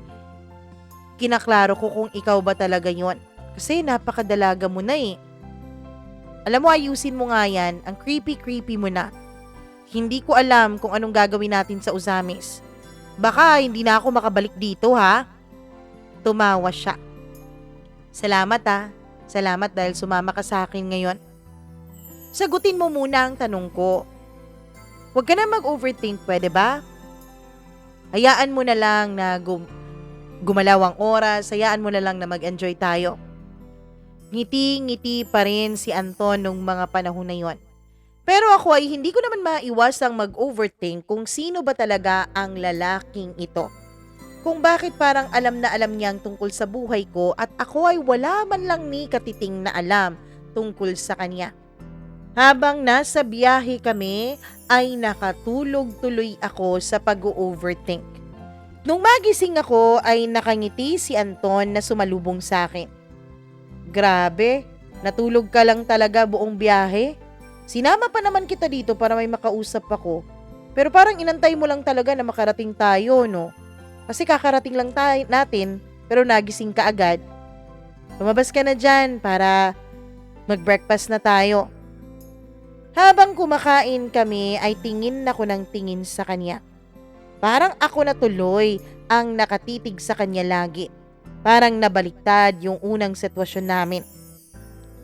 kinaklaro ko kung ikaw ba talaga yon. Kasi napakadalaga mo na eh. Alam mo, ayusin mo nga yan. Ang creepy-creepy mo na. Hindi ko alam kung anong gagawin natin sa Usamis. Baka hindi na ako makabalik dito ha. Tumawa siya. Salamat ha. Salamat dahil sumama ka sa akin ngayon. Sagutin mo muna ang tanong ko. Huwag ka na mag-overthink, pwede ba? Hayaan mo na lang na gumalaw ang oras, hayaan mo na lang na mag-enjoy tayo. Ngiti-ngiti pa rin si Anton nung mga panahon na yon. Pero ako ay hindi ko naman maiwasang mag-overthink kung sino ba talaga ang lalaking ito. Kung bakit parang alam na alam niyang tungkol sa buhay ko at ako ay wala man lang ni katiting na alam tungkol sa kanya. Habang nasa biyahe kami ay nakatulog tuloy ako sa pag-overthink. Nung magising ako ay nakangiti si Anton na sumalubong sa akin. Grabe, natulog ka lang talaga buong biyahe. Sinama pa naman kita dito para may makausap ako. Pero parang inantay mo lang talaga na makarating tayo, no? Kasi kakarating lang natin, pero nagising ka agad. Lumabas ka na dyan para mag-breakfast na tayo. Habang kumakain kami ay tingin ako ng tingin sa kanya. Parang ako na tuloy ang nakatitig sa kanya lagi. Parang nabaliktad yung unang sitwasyon namin.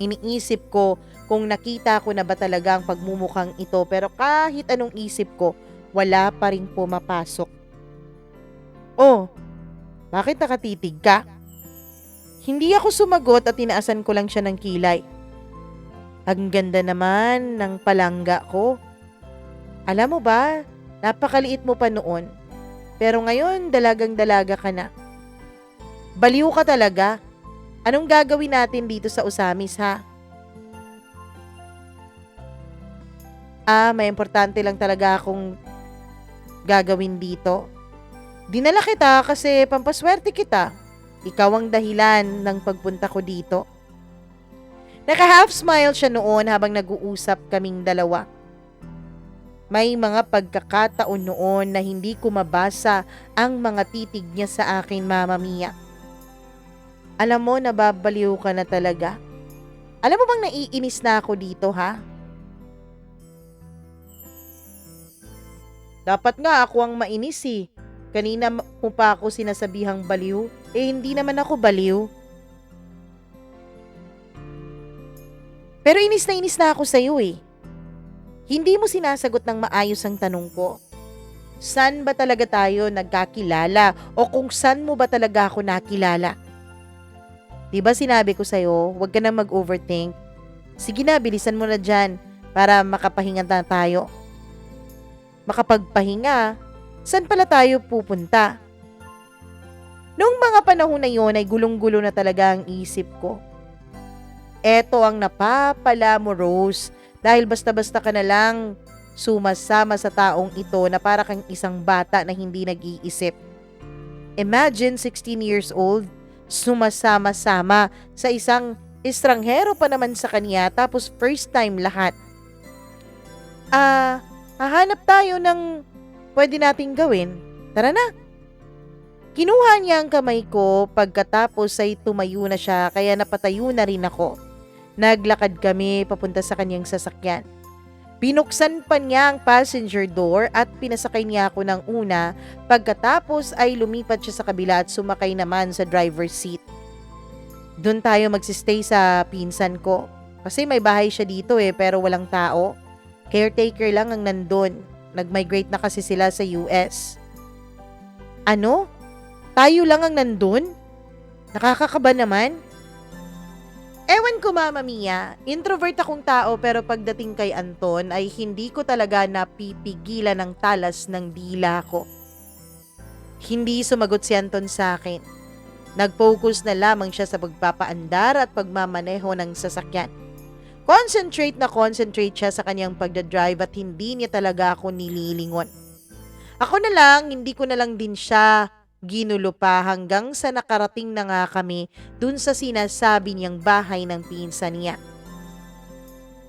Iniisip ko kung nakita ko na ba talaga ang pagmumukhang ito, pero kahit anong isip ko, wala pa rin pumapasok. Oh, bakit nakatitig ka? Hindi ako sumagot at tinaasan ko lang siya ng kilay. Ang ganda naman ng palangga ko. Alam mo ba, napakaliit mo pa noon. Pero ngayon, dalagang-dalaga ka na. Baliw ka talaga. Anong gagawin natin dito sa Usamis, ha? May importante lang talaga akong gagawin dito. Dinala kita kasi pampaswerte kita. Ikaw ang dahilan ng pagpunta ko dito. Naka-half smile siya noon habang nag-uusap kaming dalawa. May mga pagkakataon noon na hindi ko mabasa ang mga titig niya sa akin, Mama Mia. Alam mo, nababaliw ka na talaga. Alam mo bang naiinis na ako dito, ha? Dapat nga ako ang mainis eh. Kanina mo pa ako sinasabihang baliw. Hindi naman ako baliw. Pero inis na ako sa'yo eh. Hindi mo sinasagot ng maayos ang tanong ko. Saan ba talaga tayo nagkakilala o kung saan mo ba talaga ako nakilala? Diba sinabi ko sa'yo, huwag ka na mag-overthink. Sige na, bilisan mo na dyan para makapahinga na tayo. Makapagpahinga, saan pala tayo pupunta? Noong mga panahon na yon ay gulong-gulo na talaga ang isip ko. Eto ang napapala mo, Rose, dahil basta-basta ka na lang sumasama sa taong ito na para kang isang bata na hindi nag-iisip. Imagine 16 years old, sumasama-sama sa isang estranghero pa naman sa kanya tapos first time lahat. Hahanap tayo ng pwede nating gawin. Tara na. Kinuha niya ang kamay ko pagkatapos ay tumayo na siya kaya napatayo na rin ako. Naglakad kami papunta sa kanyang sasakyan. Binuksan pa niya ang passenger door at pinasakay niya ako ng una, pagkatapos ay lumipat siya sa kabila at sumakay naman sa driver's seat. Doon tayo magsistay sa pinsan ko. Kasi may bahay siya dito pero walang tao. Caretaker lang ang nandun. Nag-migrate na kasi sila sa US. Ano? Tayo lang ang nandun? Nakakakaba naman. Ewan ko, Mama Mia, introvert akong tao pero pagdating kay Anton ay hindi ko talaga napipigilan ng talas ng dila ko. Hindi sumagot si Anton sa akin. Nag-focus na lamang siya sa pagpapaandar at pagmamaneho ng sasakyan. Concentrate na concentrate siya sa kanyang pagdadrive at hindi niya talaga ako nililingon. Ako na lang, hindi ko na lang din siya ginulo pa hanggang sa nakarating na nga kami dun sa sinasabi niyang bahay ng pinsan niya.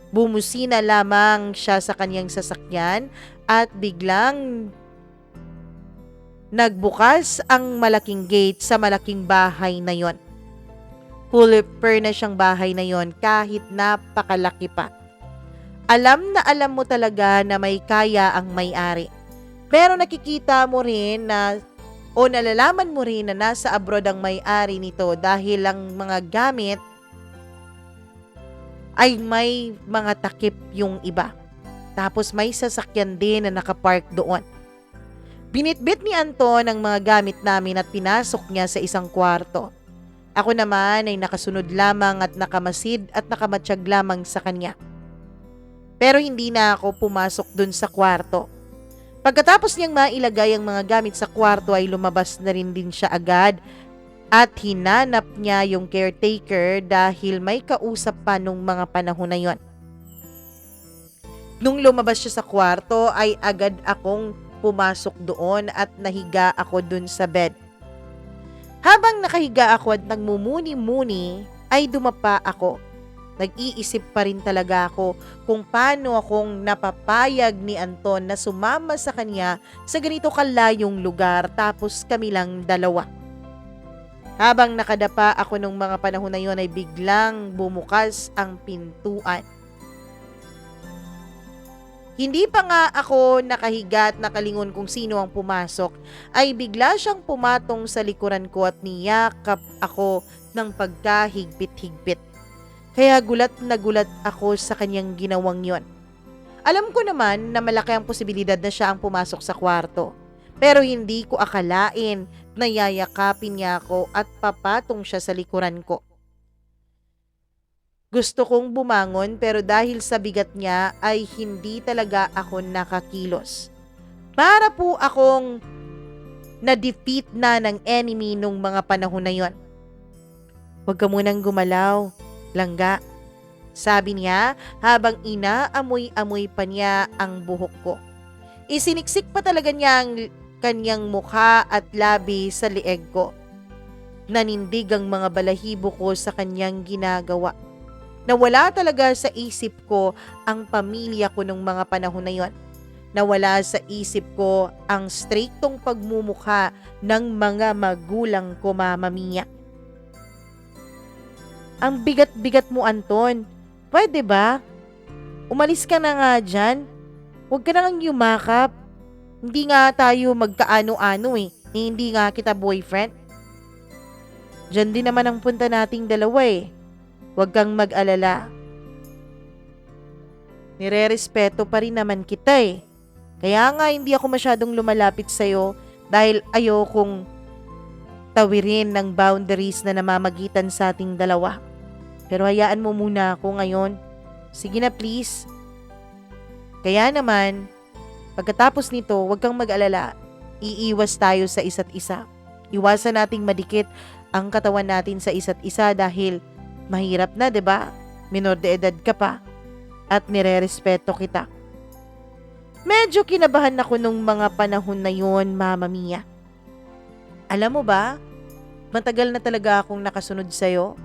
Bumusina lamang siya sa kanyang sasakyan at biglang nagbukas ang malaking gate sa malaking bahay na yon. Fully furnished ang bahay na yon kahit napakalaki pa. Alam na alam mo talaga na may kaya ang may-ari. Pero nakikita mo rin na o nalalaman mo rin na nasa abroad ang may-ari nito dahil ang mga gamit ay may mga takip yung iba. Tapos may sasakyan din na nakapark doon. Binitbit ni Anton ang mga gamit namin at pinasok niya sa isang kwarto. Ako naman ay nakasunod lamang at nakamasid at nakamatsyag lamang sa kanya. Pero hindi na ako pumasok dun sa kwarto. Pagkatapos niyang mailagay ang mga gamit sa kwarto ay lumabas na rin din siya agad at hinanap niya yung caretaker dahil may kausap pa nung mga panahon na yon. Nung lumabas siya sa kwarto ay agad akong pumasok doon at nahiga ako dun sa bed. Habang nakahiga ako at nagmumuni-muni ay dumapa ako. Nag-iisip pa rin talaga ako kung paano akong napapayag ni Anton na sumama sa kanya sa ganito kalayong lugar tapos kami lang dalawa. Habang nakadapa ako nung mga panahon na yon ay biglang bumukas ang pintuan. Hindi pa nga ako nakahiga at nakalingon kung sino ang pumasok ay bigla siyang pumatong sa likuran ko at niyakap ako ng pagkahigpit-higpit. Kaya gulat na gulat ako sa kanyang ginawang yon. Alam ko naman na malaki ang posibilidad na siya ang pumasok sa kwarto. Pero hindi ko akalain na yayakapin niya ako at papatong siya sa likuran ko. Gusto kong bumangon pero dahil sa bigat niya ay hindi talaga ako nakakilos. Para po akong na-defeat na ng enemy nung mga panahon na yon. Huwag ka munang gumalaw, langga, sabi niya habang inaamoy-amoy pa niya ang buhok ko. Isiniksik pa talaga niya ang kanyang mukha at labi sa lieg ko. Nanindig ang mga balahibo ko sa kanyang ginagawa. Nawala talaga sa isip ko ang pamilya ko nung mga panahon na yon. Nawala sa isip ko ang straiktong pagmumukha ng mga magulang ko, Mama Mia. Ang bigat-bigat mo, Anton. Pwede ba? Umalis ka na nga dyan. Huwag ka nang yumakap. Hindi nga tayo magkaano-ano eh. Hindi nga kita boyfriend. Diyan din naman ang punta nating dalawa eh. Huwag kang mag-alala. Nire-respeto pa rin naman kita eh. Kaya nga hindi ako masyadong lumalapit sa'yo dahil ayokong tawirin ng boundaries na namamagitan sa ating dalawa. Pero hayaan mo muna ako ngayon. Sige na please. Kaya naman, pagkatapos nito, huwag kang mag-alala. Iiwas tayo sa isa't isa. Iwasan nating madikit ang katawan natin sa isa't isa dahil mahirap na, 'di ba? Minor de edad ka pa at nire-respeto kita. Medyo kinabahan ako nung mga panahon na yon, Mama Mia. Alam mo ba, matagal na talaga akong nakasunod sa'yo.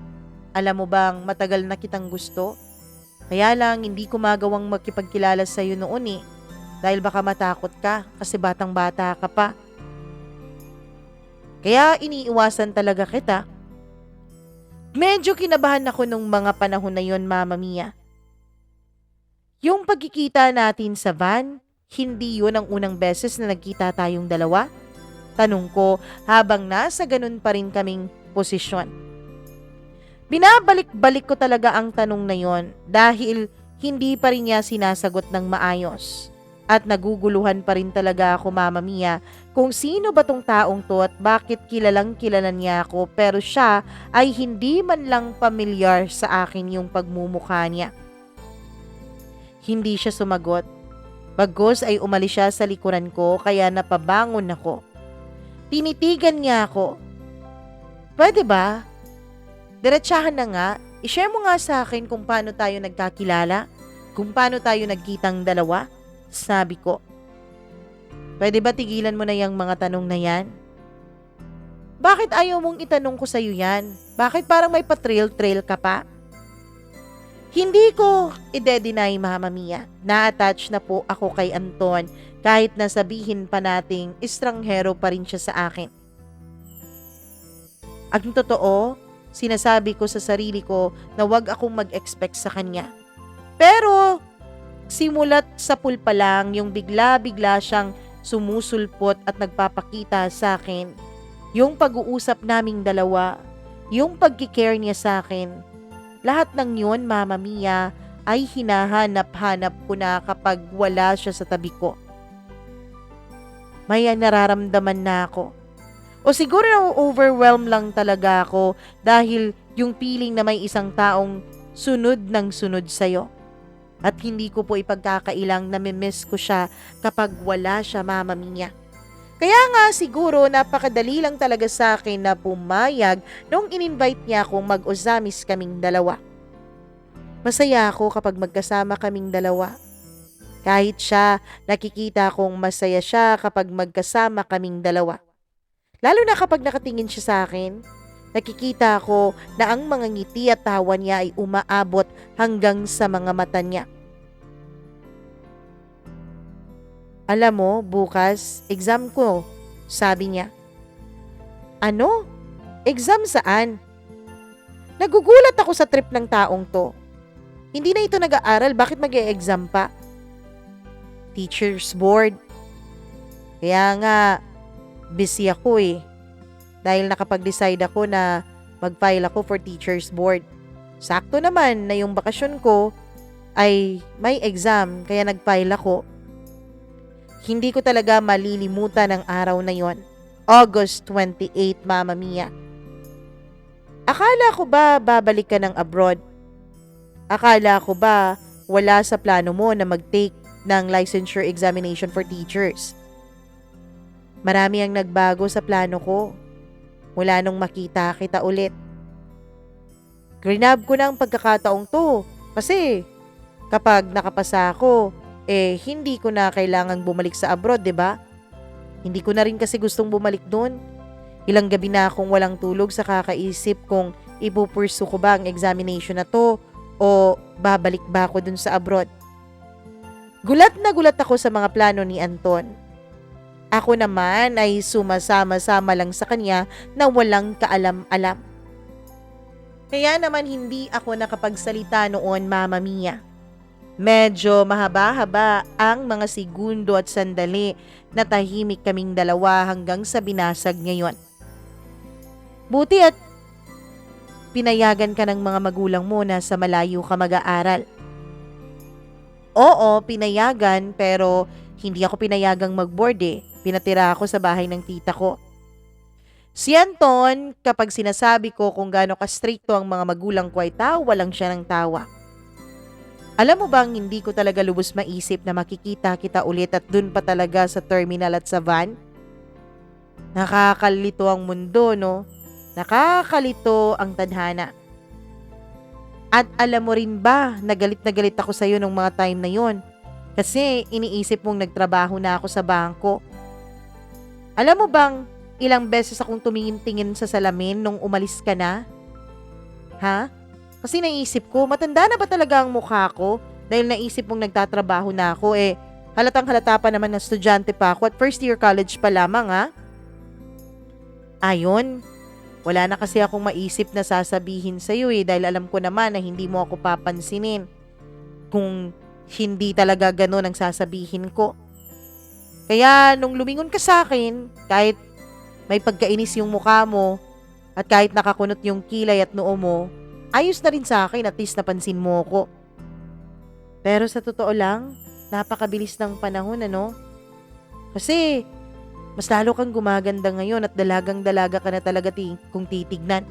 Alam mo bang matagal na kitang gusto? Kaya lang hindi ko magawang magkipagkilala sa'yo noon eh. Dahil baka matakot ka kasi batang-bata ka pa. Kaya iniiwasan talaga kita. Medyo kinabahan ako nung mga panahon na yon, Mama Mia. Yung pagkikita natin sa van, hindi yun ang unang beses na nagkita tayong dalawa? Tanong ko habang nasa ganun pa rin kaming posisyon. Binabalik-balik ko talaga ang tanong na yon dahil hindi pa rin niya sinasagot ng maayos. At naguguluhan pa rin talaga ako, Mama Mia, kung sino ba tong taong to at bakit kilalang kilala niya ako pero siya ay hindi man lang pamilyar sa akin yung pagmumukha niya. Hindi siya sumagot. Bagkus ay umalis siya sa likuran ko kaya napabangon ako. Tinitigan niya ako. Pwede ba? Diretsahan na nga. I-share mo nga sa akin kung paano tayo nagkakilala. Kung paano tayo nagkitang dalawa. Sabi ko. Pwede ba tigilan mo na yung mga tanong na yan? Bakit ayaw mong itanong ko sa'yo yan? Bakit parang may pa-trail-trail ka pa? Hindi ko ide-deny, Mama Mia. Na-attach na po ako kay Anton kahit na sabihin pa nating estranghero pa rin siya sa akin. Ang totoo, sinasabi ko sa sarili ko na wag akong mag-expect sa kanya. Pero simulat sa pool pa lang yung bigla-bigla siyang sumusulpot at nagpapakita sa akin. Yung pag-uusap naming dalawa, yung pagkikare niya sa akin, lahat ng yun, Mama Mia, ay hinahanap-hanap ko na kapag wala siya sa tabi ko. May nararamdaman na ako. O siguro na-overwhelm lang talaga ako dahil yung feeling na may isang taong sunod ng sunod sa'yo. At hindi ko po ipagkakailang namimiss ko siya kapag wala siya, Mama Mia. Kaya nga siguro napakadali lang talaga sa akin na pumayag nung in-invite niya akong mag-usamis kaming dalawa. Masaya ako kapag magkasama kaming dalawa. Kahit siya, nakikita kong masaya siya kapag magkasama kaming dalawa. Lalo na kapag nakatingin siya sa akin, nakikita ko na ang mga ngiti at tawa niya ay umaabot hanggang sa mga mata niya. Alam mo, bukas, exam ko, sabi niya. Ano? Exam saan? Nagugulat ako sa trip ng taong to. Hindi na ito nag-aaral, bakit mag-e-exam pa? Teacher's board. Kaya nga, busy ako eh. Dahil nakapag-decide ako na mag-file ako for teacher's board. Sakto naman na yung bakasyon ko ay may exam, kaya nag-file ako. Hindi ko talaga malilimutan ang araw na yon. August 28, Mama Mia. Akala ko ba babalik ka ng abroad? Akala ko ba wala sa plano mo na mag-take ng licensure examination for teachers? Marami ang nagbago sa plano ko mula nung makita kita ulit. Grinab ko ng pagkakataong to kasi kapag nakapasa ako, hindi ko na kailangang bumalik sa abroad, 'di ba? Hindi ko na rin kasi gustong bumalik doon. Ilang gabi na akong walang tulog sa kakaisip kung ipupursu ko ba ang examination na to o babalik ba ako dun sa abroad. Gulat na gulat ako sa mga plano ni Anton. Ako naman ay sumasama-sama lang sa kanya na walang kaalam-alam. Kaya naman hindi ako nakapagsalita noon, Mama Mia. Medyo mahaba-haba ang mga segundo at sandali na tahimik kaming dalawa hanggang sa binasag niya yon. Buti at pinayagan ka ng mga magulang mo na sa malayo ka mag-aaral. Oo, pinayagan pero hindi ako pinayagang mag-board eh. Pinatira ako sa bahay ng tita ko. Si Anton, kapag sinasabi ko kung gaano ka-stricto ang mga magulang ko ay tawa lang siya ng tawa. Alam mo bang hindi ko talaga lubos maisip na makikita kita ulit at dun pa talaga sa terminal at sa van? Nakakalito ang mundo, no? Nakakalito ang tadhana. At alam mo rin ba, na galit ako sa'yo nung mga time na yon. Kasi iniisip mong nagtrabaho na ako sa bangko. Alam mo bang, ilang beses akong tumingin-tingin sa salamin nung umalis ka na? Ha? Kasi naisip ko, matanda na ba talaga ang mukha ko? Dahil naisip mong nagtatrabaho na ako, halatang halata pa naman na estudyante pa ako at first year college pa lamang, ha? Ayon, wala na kasi akong maisip na sasabihin sa'yo dahil alam ko naman na hindi mo ako papansinin kung hindi talaga ganun ang sasabihin ko. Kaya nung lumingon ka sa akin, kahit may pagkainis yung mukha mo at kahit nakakunot yung kilay at noo mo, ayos na rin sa akin, at least napansin mo ko. Pero sa totoo lang, napakabilis ng panahon, ano? Kasi mas lalo kang gumaganda ngayon at dalagang-dalaga ka na talaga kung titignan.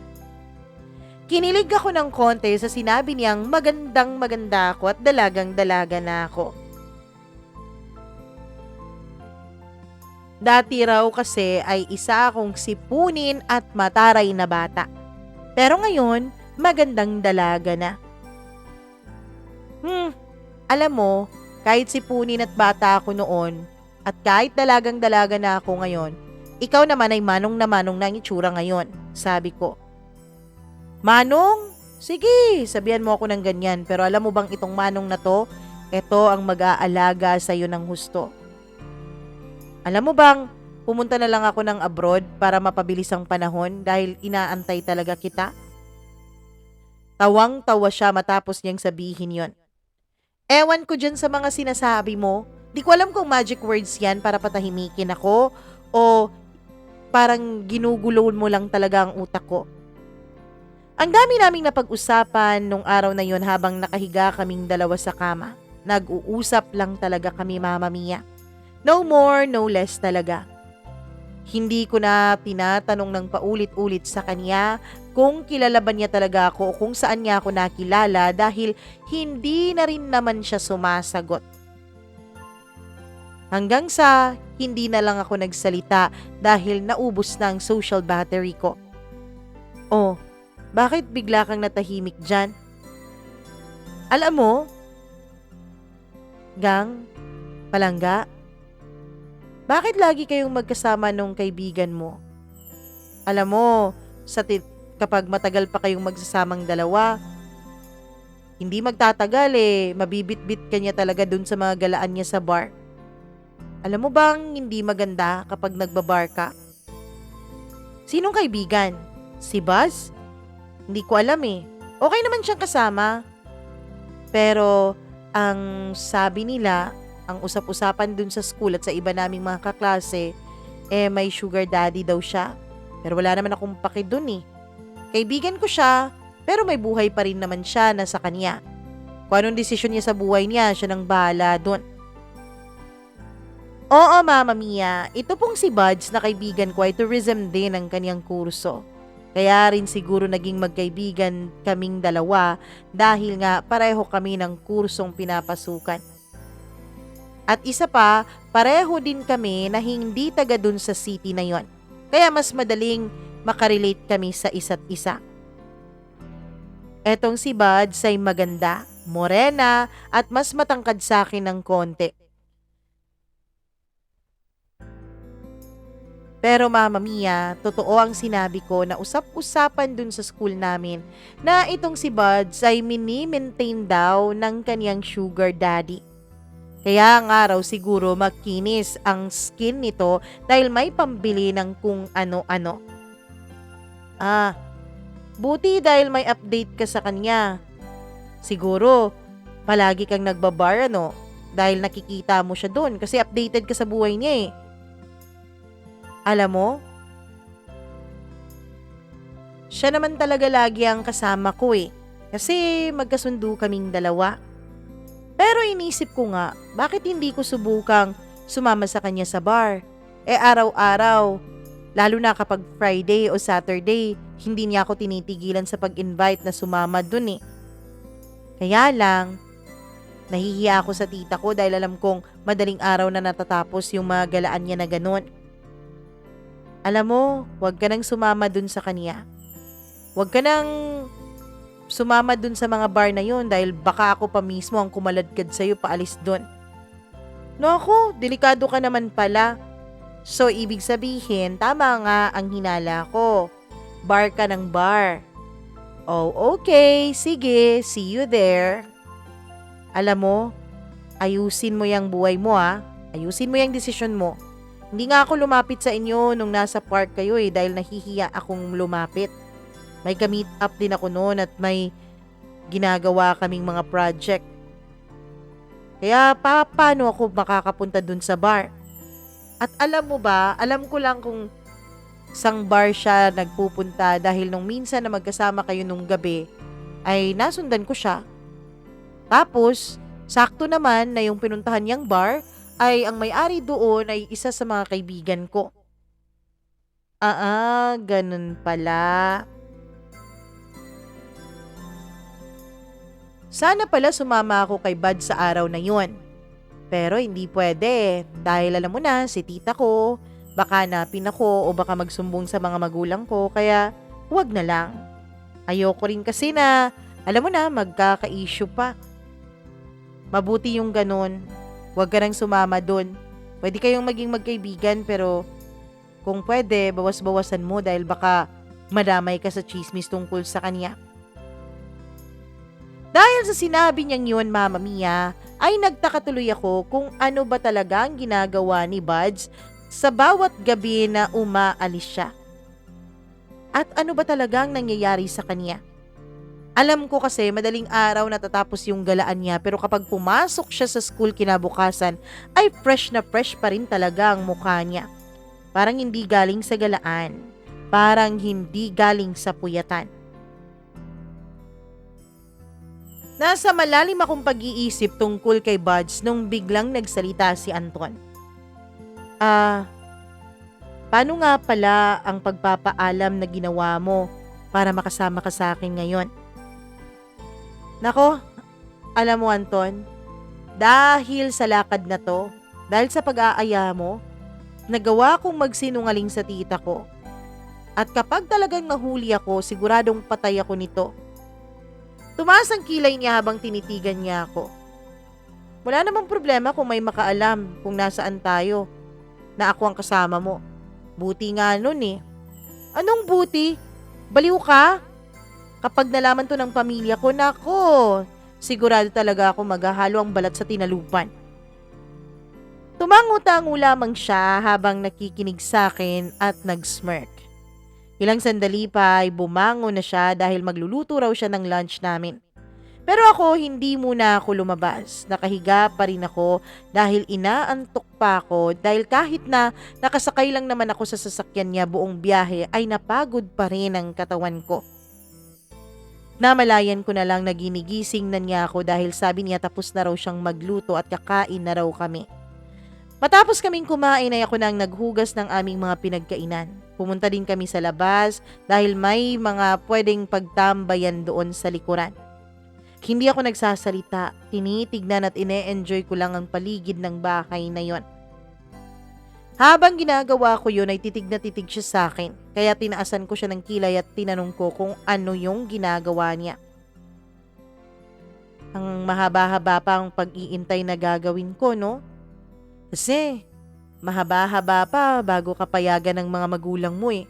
Kinilig ako ng konti sa sinabi niyang magandang-maganda ako at dalagang-dalaga na ako. Dati raw kasi ay isa akong sipunin at mataray na bata. Pero ngayon, magandang dalaga na. Alam mo, kahit sipunin at bata ako noon, at kahit dalagang-dalaga na ako ngayon, ikaw naman ay manong na manong na ang itsura ngayon, sabi ko. Manong? Sige, sabihan mo ako ng ganyan, pero alam mo bang itong manong na to, ito ang mag-aalaga sa iyo ng husto. Alam mo bang, pumunta na lang ako ng abroad para mapabilis ang panahon dahil inaantay talaga kita? Tawang-tawa siya matapos niyang sabihin yon. Ewan ko dyan sa mga sinasabi mo. Di ko alam kung magic words yan para patahimikin ako o parang ginugulo mo lang talaga ang utak ko. Ang dami naming napag-usapan nung araw na yon habang nakahiga kaming dalawa sa kama. Nag-uusap lang talaga kami, Mama Mia. No more, no less talaga. Hindi ko na tinatanong ng paulit-ulit sa kanya kung kilala ba niya talaga ako o kung saan niya ako nakilala dahil hindi na rin naman siya sumasagot. Hanggang sa hindi na lang ako nagsalita dahil naubos na ang social battery ko. Oh, bakit bigla kang natahimik dyan? Alam mo, Gang, Palangga, bakit lagi kayong magkasama nung kaibigan mo? Alam mo, kapag matagal pa kayong magsasamang dalawa, hindi magtatagal mabibit-bit ka niya talaga dun sa mga galaan niya sa bar. Alam mo bang hindi maganda kapag nagbabar ka? Sinong kaibigan? Si Buzz? Hindi ko alam Okay naman siyang kasama. Pero ang sabi nila, ang usap-usapan dun sa school at sa iba naming mga kaklase, may sugar daddy daw siya. Pero wala naman akong paki dun Kaibigan ko siya, pero may buhay pa rin naman siya na sa kanya. Kung anong desisyon niya sa buhay niya, siya nang bahala dun. Oo, Mama Mia, ito pong si Buds na kaibigan ko ay tourism din ang kanyang kurso. Kaya rin siguro naging magkaibigan kaming dalawa dahil nga pareho kami ng kursong pinapasukan. At isa pa, pareho din kami na hindi taga dun sa city na yon. Kaya mas madaling makarelate kami sa isa't isa. Etong si Buds ay maganda, morena at mas matangkad sa akin ng konti. Pero Mama Mia, totoo ang sinabi ko na usap-usapan dun sa school namin na itong si Buds ay mini-maintain daw ng kanyang sugar daddy. Kaya nga raw siguro makinis ang skin nito dahil may pambili ng kung ano-ano. Buti dahil may update ka sa kanya. Siguro, palagi kang nagbabar dahil nakikita mo siya doon kasi updated ka sa buhay niya Alam mo, siya naman talaga lagi ang kasama ko kasi magkasundo kaming dalawa. Pero inisip ko nga, bakit hindi ko subukang sumama sa kanya sa bar? Araw-araw, lalo na kapag Friday o Saturday, hindi niya ako tinitigilan sa pag-invite na sumama dun Kaya lang, nahihiya ako sa tita ko dahil alam kong madaling araw na natatapos yung mga galaan niya na ganun. Alam mo, huwag ka nang sumama dun sa kanya. Huwag ka nang sumama dun sa mga bar na yun dahil baka ako pa mismo ang kumaladkad sa'yo paalis dun. Naku, delikado ka naman pala. So, ibig sabihin, tama nga ang hinala ko. Bar ka ng bar. Oh, okay. Sige, see you there. Alam mo, ayusin mo yung buhay mo Ayusin mo yung desisyon mo. Hindi nga ako lumapit sa inyo nung nasa park kayo dahil nahihiya akong lumapit. May ka-meet up din ako noon at may ginagawa kaming mga project. Kaya paano ako makakapunta dun sa bar? At alam mo ba, alam ko lang kung sang bar siya nagpupunta dahil nung minsan na magkasama kayo nung gabi, ay nasundan ko siya. Tapos, Sakto naman na yung pinuntahan niyang bar ay ang may-ari doon ay isa sa mga kaibigan ko. Ganun pala. Sana pala sumama ako kay Bud sa araw na yun. Pero hindi pwede dahil alam mo na si tita ko, baka hanapin ako o baka magsumbong sa mga magulang ko kaya huwag na lang. Ayoko rin kasi na alam mo na magkaka-issue pa. Mabuti yung ganun. Huwag ka nang sumama dun. Pwede kayong maging magkaibigan pero kung pwede bawas-bawasan mo dahil baka madamay ka sa chismis tungkol sa kanya. Dahil sa sinabi niyang yun, Mama Mia, ay nagtaka tuloy ako kung ano ba talaga ang ginagawa ni Buds sa bawat gabi na umaalis siya. At ano ba talagang nangyayari sa kanya? Alam ko kasi madaling araw natatapos yung galaan niya pero kapag pumasok siya sa school kinabukasan ay fresh na fresh pa rin talaga ang mukha niya. Parang hindi galing sa galaan. Parang hindi galing sa puyatan. Nasa malalim akong pag-iisip tungkol kay Buds nung biglang nagsalita si Anton. Paano nga pala ang pagpapaalam na ginawa mo para makasama ka sa akin ngayon? Nako, alam mo Anton, dahil sa lakad na to, dahil sa pag-aaya mo, nagawa kong magsinungaling sa tita ko. At kapag talagang nahuli ako, siguradong patay ako nito. Tumaas ang kilay niya habang tinitigan niya ako. Wala namang problema kung may makaalam kung nasaan tayo, na ako ang kasama mo. Buti nga nun eh. Anong buti? Baliw ka? Kapag nalaman to ng pamilya ko, nako, sigurado talaga ako maghahalo ang balat sa tinalupan. Tumango-tango lamang siya habang nakikinig sa akin at nag-smirk. Ilang sandali pa ay bumango na siya dahil magluluto raw siya ng lunch namin. Pero ako, hindi muna ako lumabas. Nakahiga pa rin ako dahil inaantok pa ako dahil kahit na nakasakay lang naman ako sa sasakyan niya buong biyahe ay napagod pa rin ang katawan ko. Namalayan ko na lang na ginigising na niya ako dahil sabi niya tapos na raw siyang magluto at kakain na raw kami. Matapos kaming kumain ay ako nang naghugas ng aming mga pinagkainan. Pumunta din kami sa labas dahil may mga pwedeng pagtambayan doon sa likuran. Hindi ako nagsasalita, tinitignan at ine-enjoy ko lang ang paligid ng bahay na yon. Habang ginagawa ko yun ay titig na titig siya sa akin, kaya tinaasan ko siya ng kilay at tinanong ko kung ano yung ginagawa niya. Ang mahaba-haba pa ang pag-iintay na gagawin ko, no? Kasi mahaba-haba pa bago kapayagan ng mga magulang mo eh.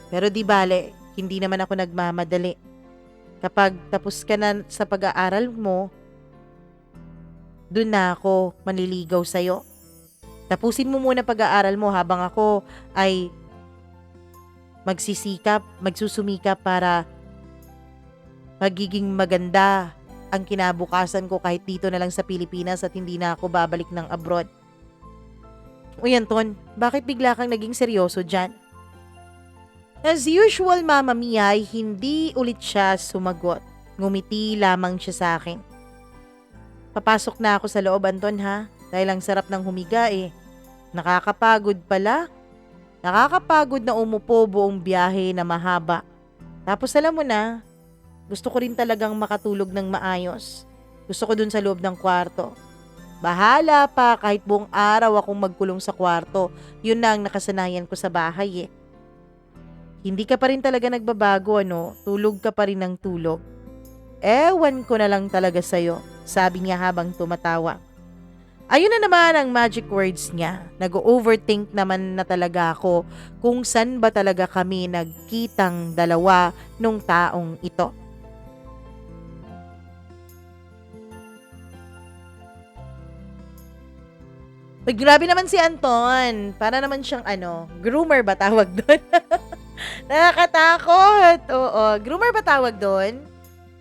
Pero di bale, hindi naman ako nagmamadali. Kapag tapos ka na sa pag-aaral mo, dun na ako manliligaw sa'yo. Tapusin mo muna pag-aaral mo habang ako ay magsusumikap para magiging maganda ang kinabukasan ko kahit dito na lang sa Pilipinas at hindi na ako babalik ng abroad. Uy Anton, bakit bigla kang naging seryoso dyan? As usual, Mama Mia ay hindi ulit siya sumagot. Ngumiti lamang siya sa akin. Papasok na ako sa loob, Anton ha? Dahil ang sarap ng humiga eh. Nakakapagod pala. Nakakapagod na umupo buong biyahe na mahaba. Tapos alam mo na, gusto ko rin talagang makatulog ng maayos. Gusto ko dun sa loob ng kwarto. Bahala pa kahit buong araw akong magkulong sa kwarto. Yun na ang nakasanayan ko sa bahay eh. Hindi ka pa rin talaga nagbabago ano, tulog ka pa rin ng tulog. Ewan ko na lang talaga sa'yo, sabi niya habang tumatawa. Ayun na naman ang magic words niya. Nag-overthink naman na talaga ako kung saan ba talaga kami nagkitang dalawa nung taong ito. Uy, grabe naman si Anton. Para naman siyang groomer ba tawag doon? Nakakatakot. Oo, groomer ba tawag doon?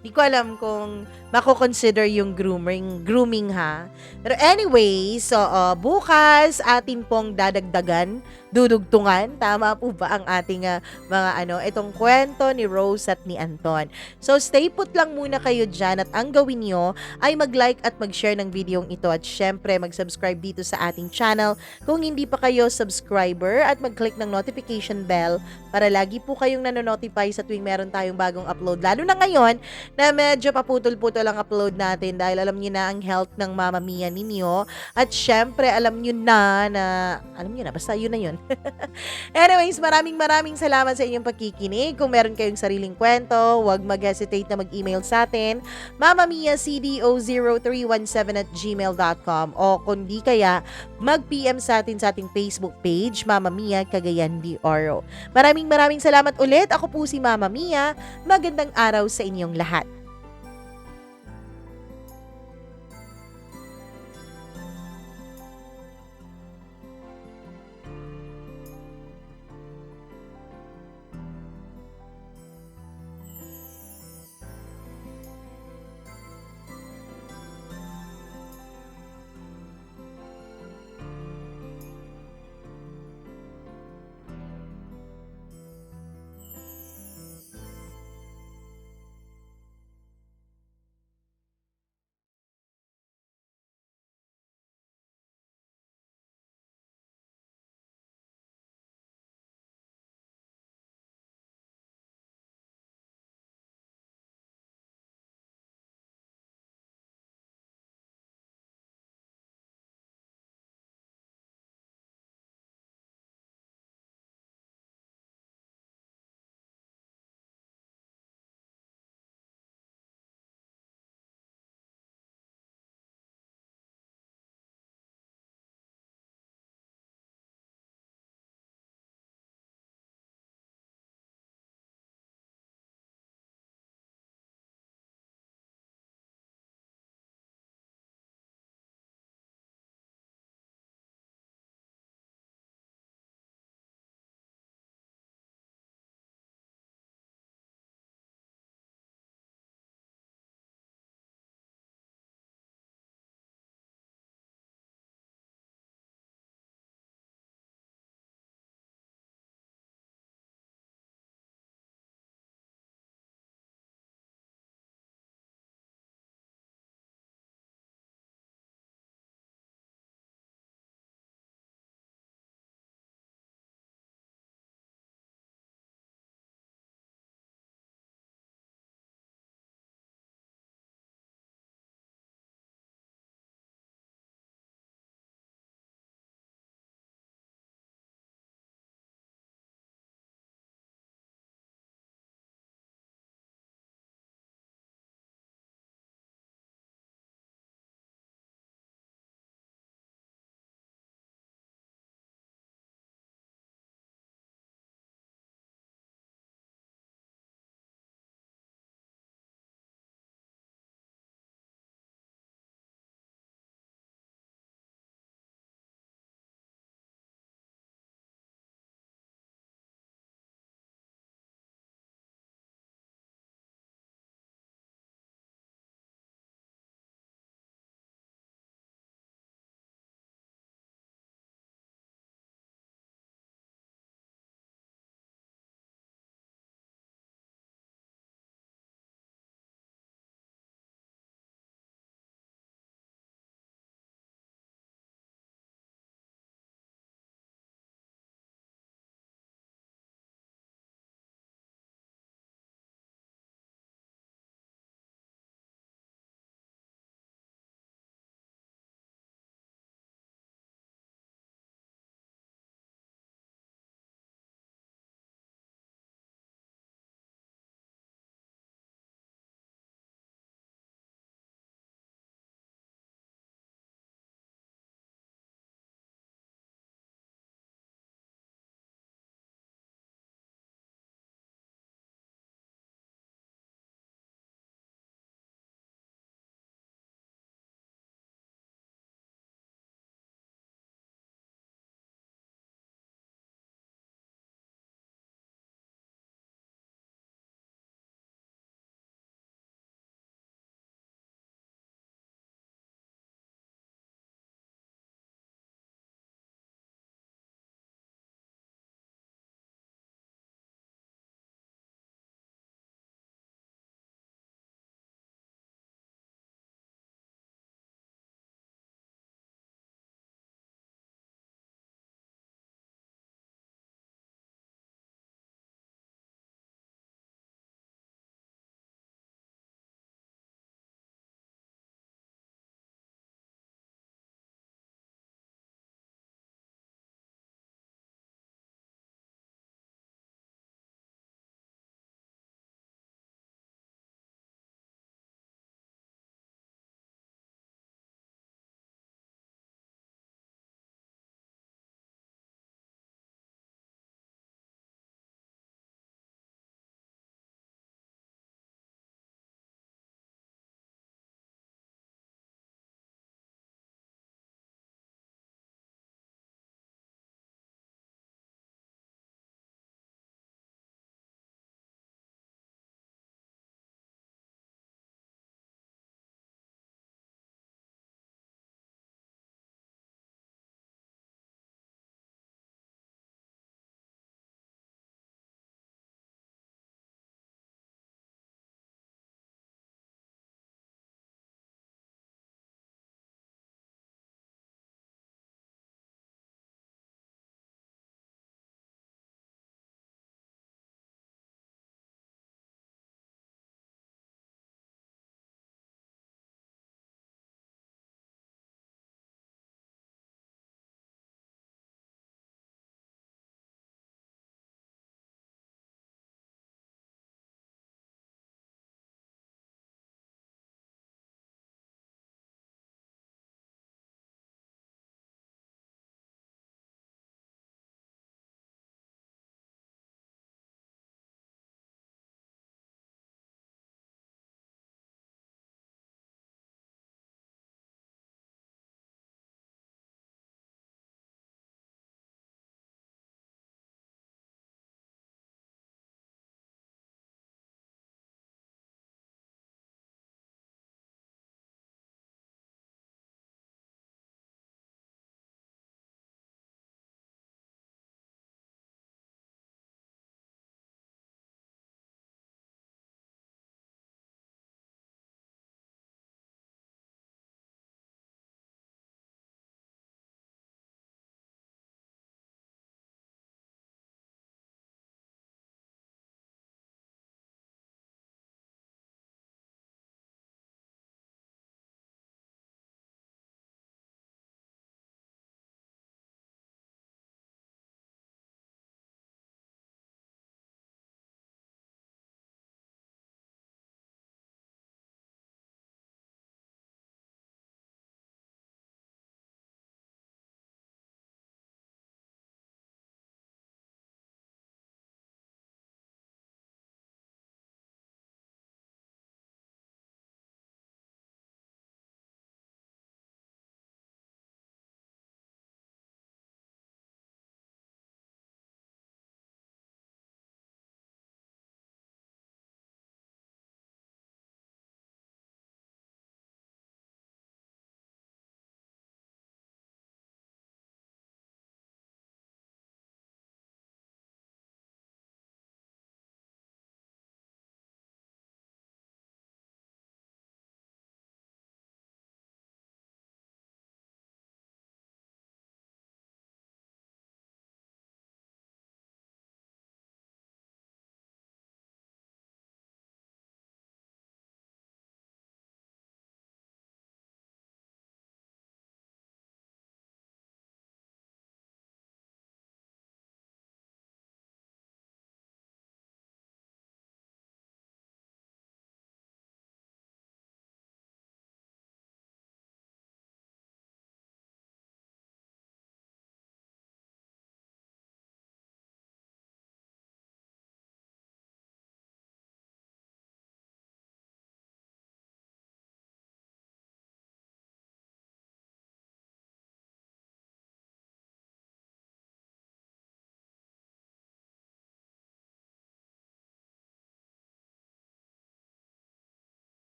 Di ko alam kung mako-consider yung grooming ha. Pero anyway, so bukas atin pong dadagdagan, dudugtungan, tama po ba ang ating mga itong kwento ni Rose at ni Anton. So stay put lang muna kayo dyan at ang gawin nyo ay mag-like at mag-share ng video ito at syempre mag-subscribe dito sa ating channel kung hindi pa kayo subscriber at mag-click ng notification bell para lagi po kayong nanonotify sa tuwing meron tayong bagong upload. Lalo na ngayon na medyo paputol-putol ang upload natin dahil alam niyo na ang health ng Mama Mia ninyo at syempre alam niyo na basta yun na yun. Anyways, maraming salamat sa inyong pagkikinig. Kung meron kayong sariling kwento, huwag mag-hesitate na mag-email sa atin, mamamiacdo0317@gmail.com o kundi kaya mag-PM sa atin sa ating Facebook page, Mama Mia Cagayan de Oro. Maraming salamat ulit. Ako po si Mama Mia. Magandang araw sa inyong lahat.